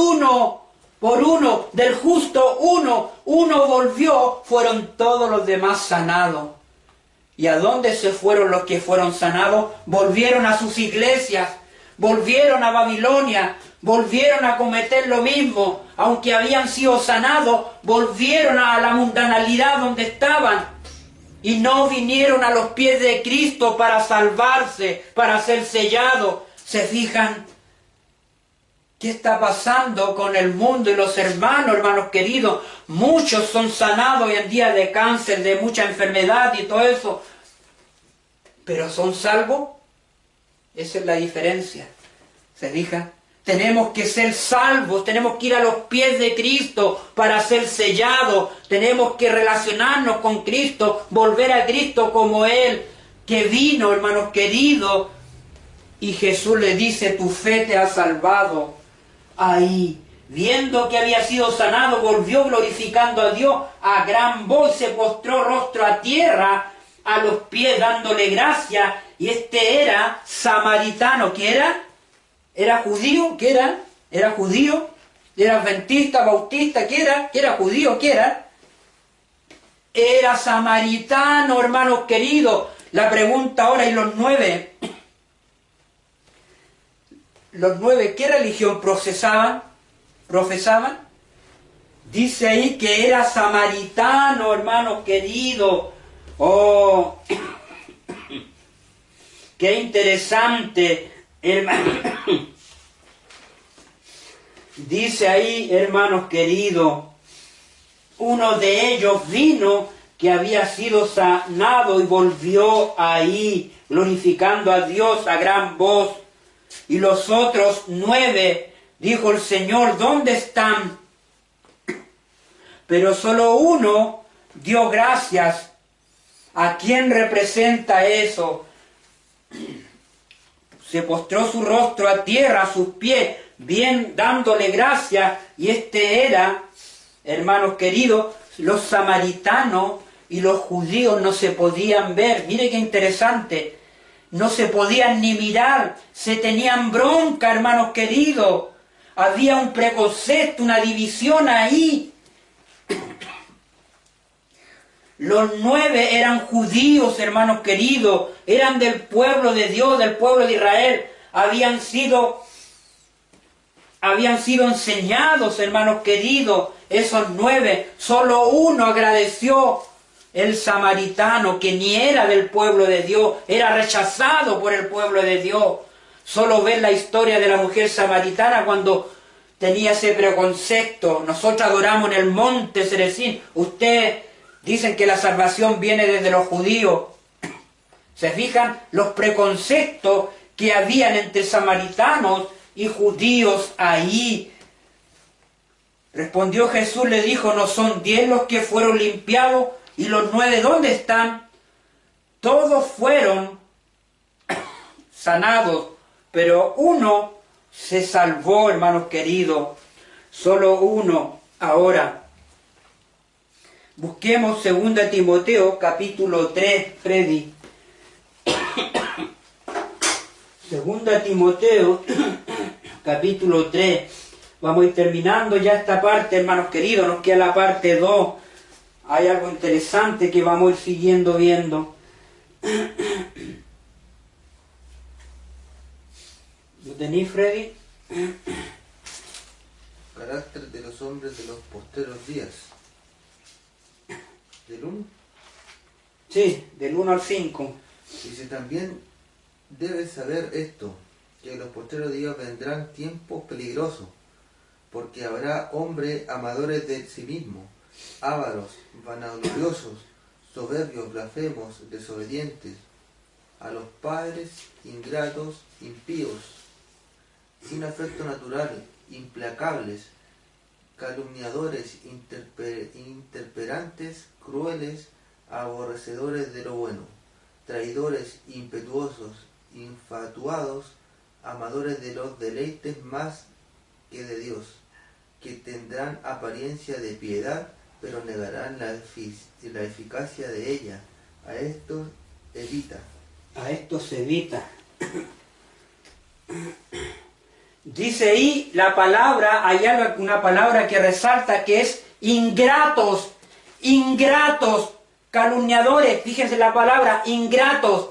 [SPEAKER 2] uno, del justo uno volvió, fueron todos los demás sanados. ¿Y a dónde se fueron los que fueron sanados? Volvieron a sus iglesias, volvieron a Babilonia, volvieron a cometer lo mismo. Aunque habían sido sanados, volvieron a la mundanalidad donde estaban. Y no vinieron a los pies de Cristo para salvarse, para ser sellados. ¿Se fijan? ¿Qué está pasando con el mundo y los hermanos queridos? Muchos son sanados hoy en día de cáncer, de mucha enfermedad y todo eso. ¿Pero son salvos? Esa es la diferencia. ¿Se fijan? Tenemos que ser salvos, tenemos que ir a los pies de Cristo para ser sellados. Tenemos que relacionarnos con Cristo, volver a Cristo como Él, que vino, hermanos queridos. Y Jesús le dice, tu fe te ha salvado. Ahí, viendo que había sido sanado, volvió glorificando a Dios a gran voz, se postró rostro a tierra, a los pies, dándole gracias. Y este era samaritano, ¿qué era? ¿Era judío? ¿Qué era? ¿Era judío? ¿Era adventista, bautista? ¿Qué era? ¿Qué era judío? ¿Qué era? Era samaritano, hermanos queridos. La pregunta ahora, ¿y los 9? Los 9, ¿qué religión profesaban? Dice ahí que era samaritano, hermanos queridos. Oh, qué interesante, hermano. Dice ahí, hermanos queridos, uno de ellos vino que había sido sanado y volvió ahí, glorificando a Dios a gran voz. Y los otros 9, dijo el Señor, ¿dónde están? Pero solo uno dio gracias. ¿A quién representa eso? Se postró su rostro a tierra, a sus pies, bien dándole gracias. Y este era, hermanos queridos, los samaritanos y los judíos no se podían ver. Mire qué interesante. No se podían ni mirar, se tenían bronca, hermanos queridos. Había un preconcepto, una división ahí. Los 9 eran judíos, hermanos queridos, eran del pueblo de Dios, del pueblo de Israel. Habían sido enseñados, hermanos queridos, esos 9. Solo uno agradeció. El samaritano, que ni era del pueblo de Dios, era rechazado por el pueblo de Dios. Solo ver la historia de la mujer samaritana cuando tenía ese preconcepto. Nosotros adoramos en el monte Cerecín. Ustedes dicen que la salvación viene desde los judíos. ¿Se fijan los preconceptos que habían entre samaritanos y judíos ahí? Respondió Jesús, le dijo, ¿no son 10 los que fueron limpiados? ¿Y los 9 dónde están? Todos fueron sanados, pero uno se salvó, hermanos queridos. Solo uno. Ahora, busquemos 2 Timoteo, capítulo 3, Freddy. 2 Timoteo, capítulo 3. Vamos a ir terminando ya esta parte, hermanos queridos. Nos queda la parte 2. Hay algo interesante que vamos a ir siguiendo viendo. ¿Lo tenéis, Freddy?
[SPEAKER 3] Carácter de los hombres de los posteros días. ¿Del 1?
[SPEAKER 2] Sí, del 1 al 5.
[SPEAKER 3] Dice, también debes saber esto, que en los posteros días vendrán tiempos peligrosos, porque habrá hombres amadores de sí mismos, ávaros, vanagloriosos, soberbios, blasfemos, desobedientes, a los padres, ingratos, impíos, sin afecto natural, implacables, calumniadores, interperantes, crueles, aborrecedores de lo bueno, traidores, impetuosos, infatuados, amadores de los deleites más que de Dios, que tendrán apariencia de piedad, pero negarán la eficacia de ella. A estos evita.
[SPEAKER 2] A estos evita. Dice ahí la palabra, hay una palabra que resalta que es ingratos, ingratos, calumniadores. Fíjense la palabra, ingratos,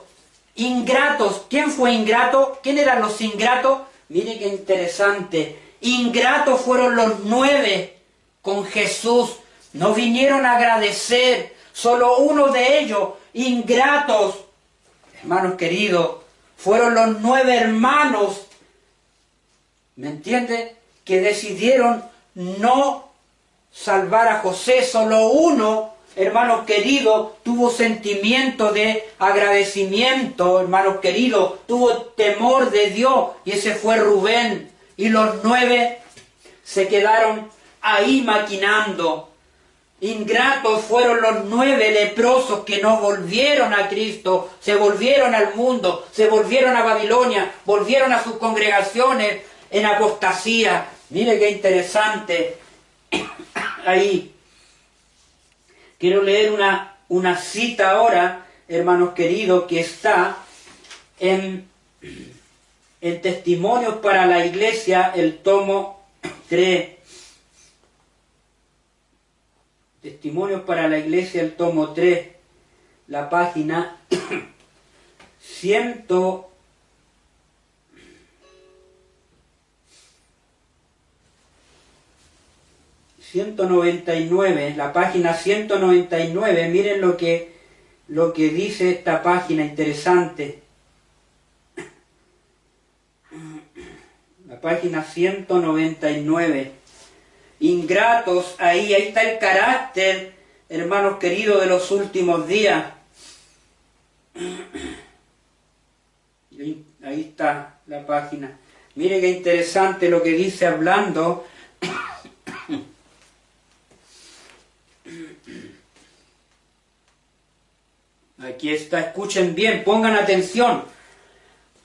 [SPEAKER 2] ingratos. ¿Quién fue ingrato? ¿Quién eran los ingratos? Miren qué interesante. Ingratos fueron los 9 con Jesús. No vinieron a agradecer. Solo uno de ellos, ingratos. Hermanos queridos, fueron los 9 hermanos, ¿me entiende?, que decidieron no salvar a José. Solo uno, hermanos queridos, tuvo sentimiento de agradecimiento, hermanos queridos, tuvo temor de Dios, y ese fue Rubén. Y los 9 se quedaron ahí maquinando. Ingratos fueron los 9 leprosos que no volvieron a Cristo, se volvieron al mundo, se volvieron a Babilonia, volvieron a sus congregaciones en apostasía. Mire qué interesante. Ahí quiero leer una cita ahora, hermanos queridos, que está en Testimonios para la Iglesia, el tomo 3. Testimonios para la Iglesia, el tomo 3, la página 199, la página 199, miren lo que dice esta página interesante. La página 199. Ingratos, ahí está el carácter, hermanos queridos, de los últimos días. Ahí está la página. Mire qué interesante lo que dice hablando. Aquí está, escuchen bien, pongan atención.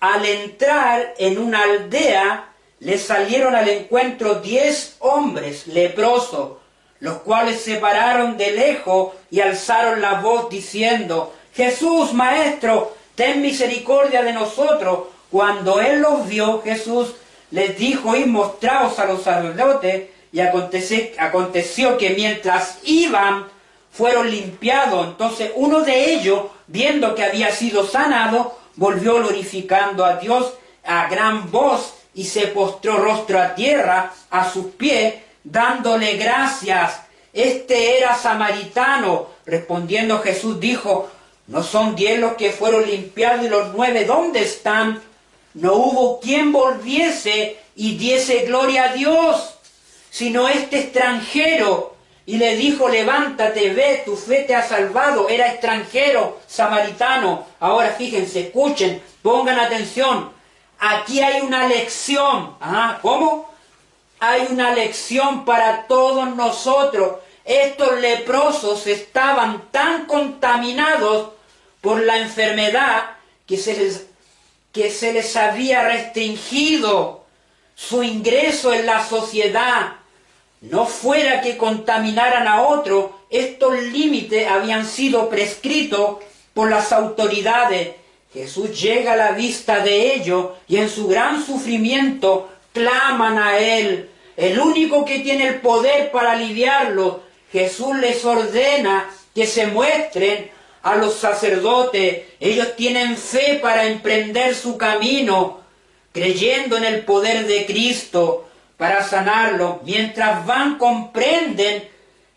[SPEAKER 2] Al entrar en una aldea, le salieron al encuentro 10 hombres leprosos, los cuales se pararon de lejos y alzaron la voz diciendo: Jesús, Maestro, ten misericordia de nosotros. Cuando él los vio, Jesús les dijo: id mostraos a los sacerdotes. Y aconteció que mientras iban, fueron limpiados. Entonces uno de ellos, viendo que había sido sanado, volvió glorificando a Dios a gran voz, y se postró rostro a tierra a sus pies, dándole gracias. Este era samaritano. Respondiendo Jesús dijo: ¿no son 10 los que fueron limpiados, y los 9 dónde están? No hubo quien volviese y diese gloria a Dios, sino este extranjero. Y le dijo: levántate, ve, tu fe te ha salvado. Era extranjero, samaritano. Ahora fíjense, escuchen, pongan atención. Aquí hay una lección. ¿Cómo? Hay una lección para todos nosotros. Estos leprosos estaban tan contaminados por la enfermedad que se les había restringido su ingreso en la sociedad. No fuera que contaminaran a otro, estos límites habían sido prescritos por las autoridades. Jesús llega a la vista de ellos y en su gran sufrimiento claman a Él, el único que tiene el poder para aliviarlo. Jesús les ordena que se muestren a los sacerdotes. Ellos tienen fe para emprender su camino, creyendo en el poder de Cristo para sanarlo. Mientras van, comprenden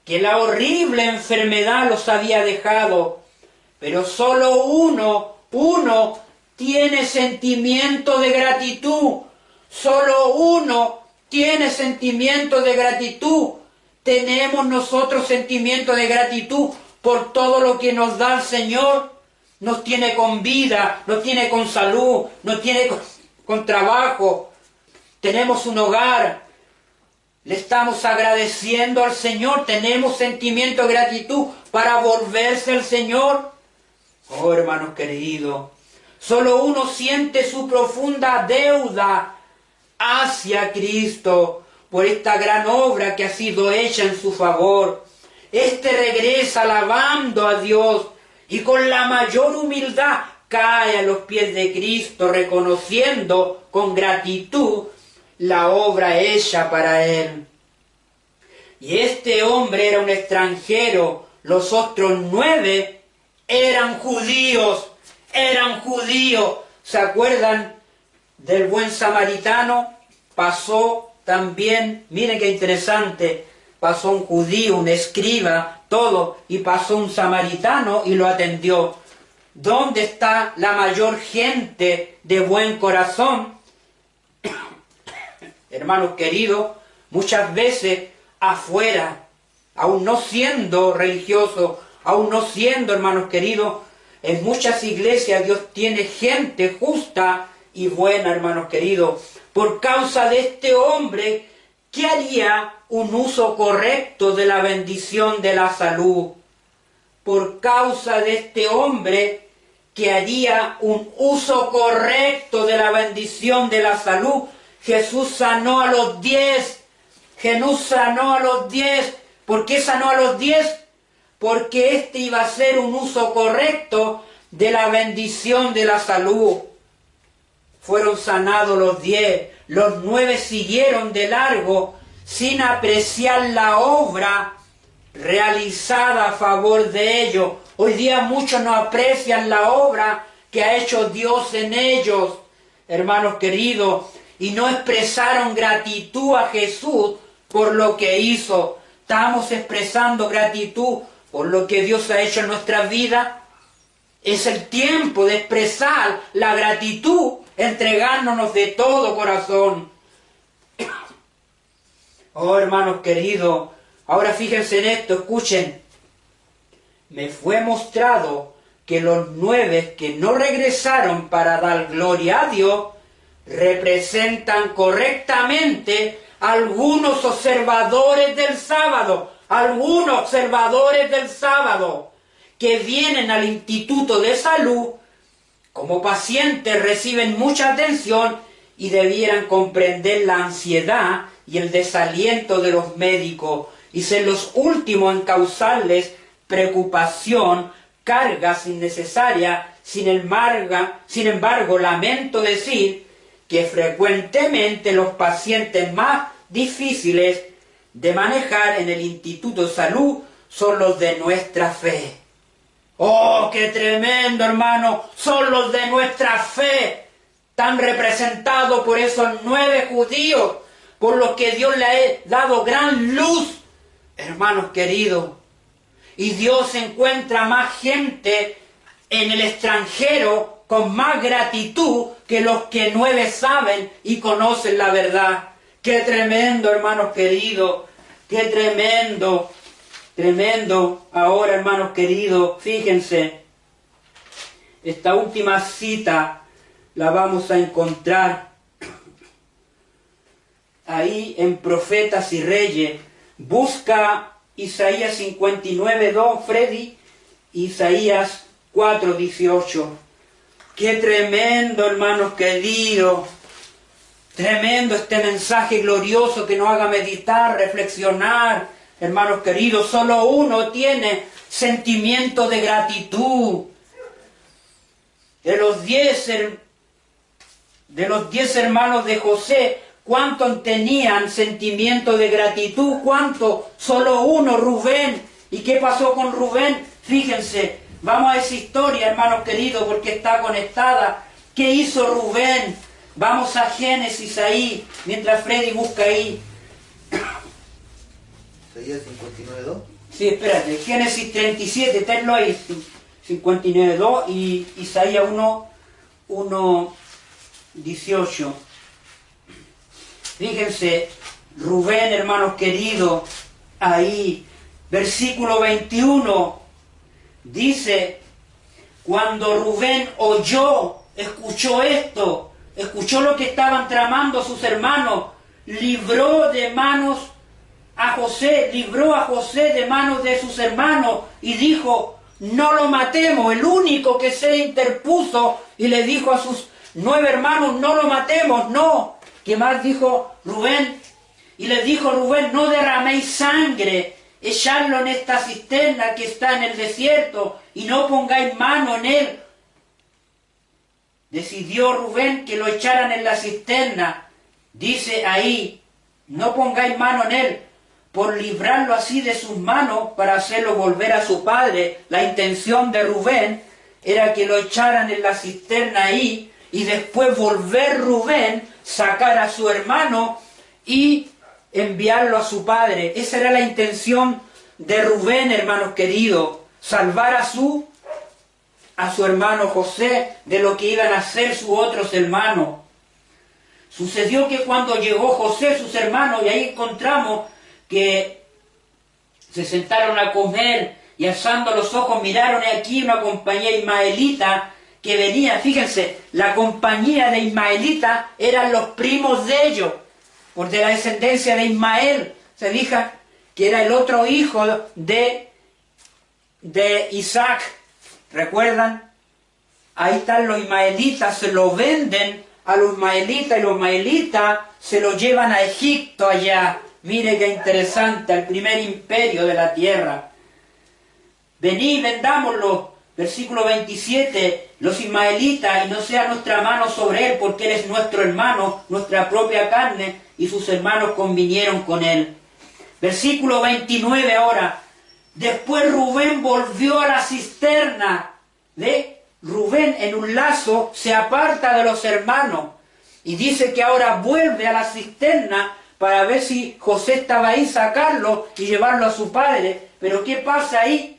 [SPEAKER 2] que la horrible enfermedad los había dejado, pero solo uno tiene sentimiento de gratitud. Solo uno tiene sentimiento de gratitud. Tenemos nosotros sentimiento de gratitud por todo lo que nos da el Señor. Nos tiene con vida, nos tiene con salud, nos tiene con trabajo. tenemos un hogar, le estamos agradeciendo al Señor, tenemos sentimiento de gratitud para volverse al Señor. Oh, hermanos queridos, solo uno siente su profunda deuda hacia Cristo por esta gran obra que ha sido hecha en su favor. Este regresa alabando a Dios y con la mayor humildad cae a los pies de Cristo, reconociendo con gratitud la obra hecha para él. Y este hombre era un extranjero, los otros 9 eran judíos. ¿Se acuerdan del buen samaritano? Pasó también, miren qué interesante, pasó un judío, un escriba, todo, y pasó un samaritano y lo atendió. ¿Dónde está la mayor gente de buen corazón? Hermanos queridos, muchas veces afuera, aún no siendo religioso, aún no siendo, hermanos queridos, en muchas iglesias Dios tiene gente justa y buena, hermanos queridos. Por causa de este hombre que haría un uso correcto de la bendición de la salud. Por causa de este hombre que haría un uso correcto de la bendición de la salud, Jesús sanó a los 10. Jesús sanó a los 10. ¿Por qué sanó a los 10? Porque este iba a ser un uso correcto de la bendición de la salud. Fueron sanados los 10. Los 9 siguieron de largo sin apreciar la obra realizada a favor de ellos. Hoy día muchos no aprecian la obra que ha hecho Dios en ellos, hermanos queridos, y no expresaron gratitud a Jesús por lo que hizo. ¿Estamos expresando gratitud por lo que Dios ha hecho en nuestra vida? Es el tiempo de expresar la gratitud, entregándonos de todo corazón. Oh, hermanos queridos, ahora fíjense en esto, escuchen. Me fue mostrado que los 9 que no regresaron para dar gloria a Dios representan correctamente algunos observadores del sábado, que vienen al Instituto de Salud como pacientes, reciben mucha atención y debieran comprender la ansiedad y el desaliento de los médicos y ser los últimos en causarles preocupación, cargas innecesarias. Sin embargo, lamento decir que frecuentemente los pacientes más difíciles de manejar en el Instituto de Salud son los de nuestra fe. ¡Oh, qué tremendo, hermano! Son los de nuestra fe, tan representados por esos 9 judíos, por los que Dios le ha dado gran luz, hermanos queridos. Y Dios encuentra más gente en el extranjero con más gratitud que los que 9 saben y conocen la verdad. ¡Qué tremendo, hermanos queridos! ¡Qué tremendo! Tremendo. Ahora, hermanos queridos, fíjense, esta última cita la vamos a encontrar ahí en Profetas y Reyes. Busca Isaías 59:2, Freddy, Isaías 4:18. ¡Qué tremendo, hermanos queridos! Tremendo este mensaje glorioso que nos haga meditar, reflexionar. Hermanos queridos, solo uno tiene sentimiento de gratitud. De los 10 hermanos de José, ¿cuántos tenían sentimiento de gratitud? ¿Cuántos? Solo uno, Rubén. ¿Y qué pasó con Rubén? Fíjense, vamos a esa historia, hermanos queridos, porque está conectada. ¿Qué hizo Rubén? Vamos a Génesis ahí, mientras Freddy busca ahí.
[SPEAKER 3] Isaías 59:2.
[SPEAKER 2] Sí, espérate, Génesis 37, tenlo ahí, 59:2 y Isaías 1:18. Fíjense, Rubén, hermanos queridos, ahí, versículo 21, dice, cuando Rubén escuchó esto, escuchó lo que estaban tramando sus hermanos, libró de manos a José, libró a José de manos de sus hermanos y dijo, no lo matemos. El único que se interpuso y le dijo a sus 9 hermanos, no lo matemos, no. ¿Qué más dijo Rubén? Y le dijo Rubén, no derraméis sangre, echadlo en esta cisterna que está en el desierto y no pongáis mano en él. Decidió Rubén que lo echaran en la cisterna. Dice ahí, no pongáis mano en él, por librarlo así de sus manos para hacerlo volver a su padre. La intención de Rubén era que lo echaran en la cisterna ahí y después volver Rubén, sacar a su hermano y enviarlo a su padre. Esa era la intención de Rubén, hermanos queridos, salvar a su hermano José de lo que iban a hacer sus otros hermanos. Sucedió que cuando llegó José, sus hermanos, y ahí encontramos que se sentaron a comer y alzando los ojos miraron aquí una compañía ismaelita que venía. Fíjense, la compañía de ismaelita eran los primos de ellos, por de la descendencia de Ismael. Se fija que era el otro hijo de Isaac. ¿Recuerdan? Ahí están los ismaelitas, se lo venden a los ismaelitas y los ismaelitas se lo llevan a Egipto allá. Mire qué interesante, al primer imperio de la tierra. Venid, vendámoslo. Versículo 27, los ismaelitas, y no sea nuestra mano sobre él, porque él es nuestro hermano, nuestra propia carne, y sus hermanos convinieron con él. Versículo 29 ahora. Después Rubén volvió a la cisterna. ¿Ve? Rubén en un lazo se aparta de los hermanos y dice que ahora vuelve a la cisterna para ver si José estaba ahí, sacarlo y llevarlo a su padre. Pero ¿qué pasa ahí?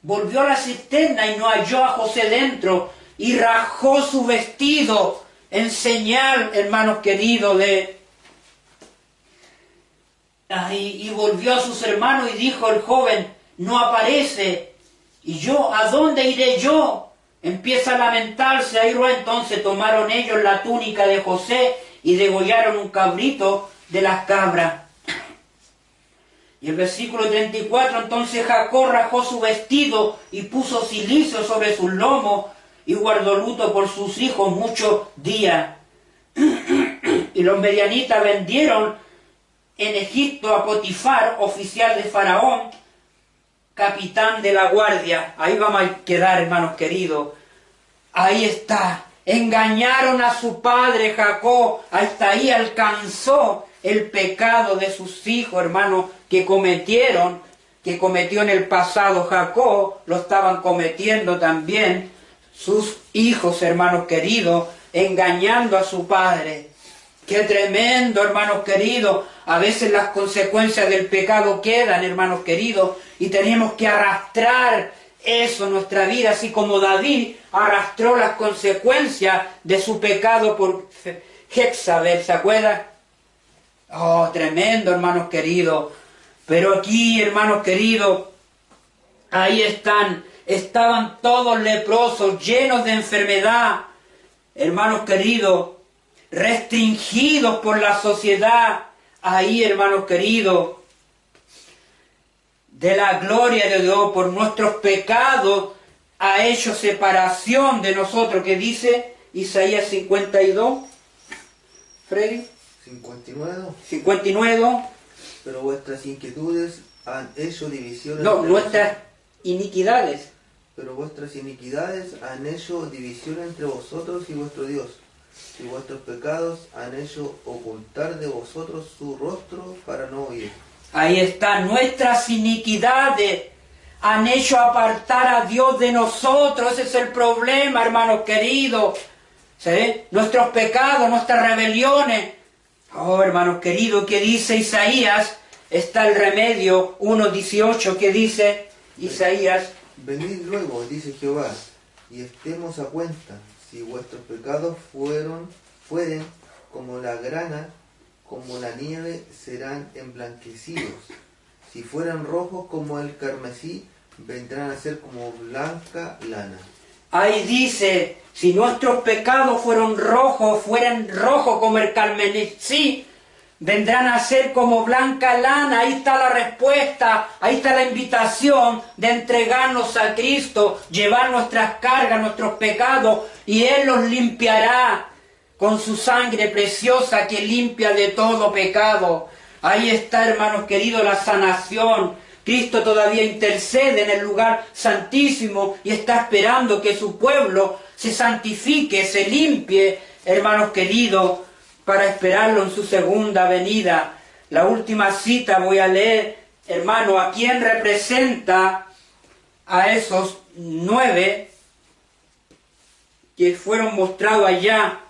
[SPEAKER 2] Volvió a la cisterna y no halló a José dentro y rajó su vestido en señal, hermanos queridos, y volvió a sus hermanos y dijo el joven, no aparece. ¿Y yo? ¿A dónde iré yo? Empieza a lamentarse. Ahí entonces tomaron ellos la túnica de José y degollaron un cabrito de las cabras. Y el versículo 34, entonces Jacob rajó su vestido y puso cilicio sobre sus lomos y guardó luto por sus hijos muchos días. Y los medianitas vendieron en Egipto a Potifar, oficial de Faraón, capitán de la guardia. Ahí vamos a quedar, hermanos queridos. Ahí está. Engañaron a su padre Jacob. Hasta ahí alcanzó el pecado de sus hijos, hermanos, que cometió en el pasado Jacob, lo estaban cometiendo también sus hijos, hermanos queridos, engañando a su padre. ¡Qué tremendo, hermanos queridos! A veces las consecuencias del pecado quedan, hermanos queridos, y tenemos que arrastrar eso en nuestra vida, así como David arrastró las consecuencias de su pecado por Jezabel, ¿se acuerdan? Oh, tremendo, hermanos queridos. Pero aquí, hermanos queridos, ahí estaban todos leprosos, llenos de enfermedad, hermanos queridos, restringidos por la sociedad, ahí, hermanos queridos, de la gloria de Dios, por nuestros pecados, ha hecho separación de nosotros, que dice Isaías 52, Freddy. 59.
[SPEAKER 3] Pero vuestras inquietudes han hecho división
[SPEAKER 2] No,
[SPEAKER 3] entre
[SPEAKER 2] nuestras iniquidades.
[SPEAKER 3] Pero vuestras iniquidades han hecho división entre vosotros y vuestro Dios, y vuestros pecados han hecho ocultar de vosotros su rostro para no oír.
[SPEAKER 2] Ahí está, nuestras iniquidades han hecho apartar a Dios de nosotros. Ese es el problema, hermanos queridos. ¿Sí? Nuestros pecados, nuestras rebeliones. Oh, hermanos queridos, ¿qué dice Isaías? Está el remedio 1:18, ¿qué dice Isaías?
[SPEAKER 3] Venid luego, dice Jehová, y estemos a cuenta, si vuestros pecados fueren como la grana, como la nieve, serán emblanquecidos. Si fueran rojos como el carmesí, vendrán a ser como blanca lana.
[SPEAKER 2] Ahí dice, si nuestros pecados fueran rojos como el carmesí, vendrán a ser como blanca lana. Ahí está la respuesta, ahí está la invitación de entregarnos a Cristo, llevar nuestras cargas, nuestros pecados, y Él los limpiará con su sangre preciosa que limpia de todo pecado. Ahí está, hermanos queridos, la sanación. Cristo todavía intercede en el lugar santísimo y está esperando que su pueblo se santifique, se limpie, hermanos queridos, para esperarlo en su segunda venida. La última cita voy a leer, hermano, a quién representa a esos 9 que fueron mostrados allá.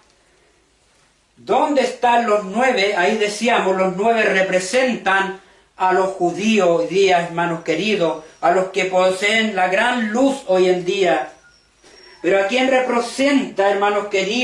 [SPEAKER 2] ¿Dónde están los 9? Ahí decíamos, los 9 representan a los judíos hoy día, hermanos queridos, a los que poseen la gran luz hoy en día. Pero ¿a quién representa, hermanos queridos?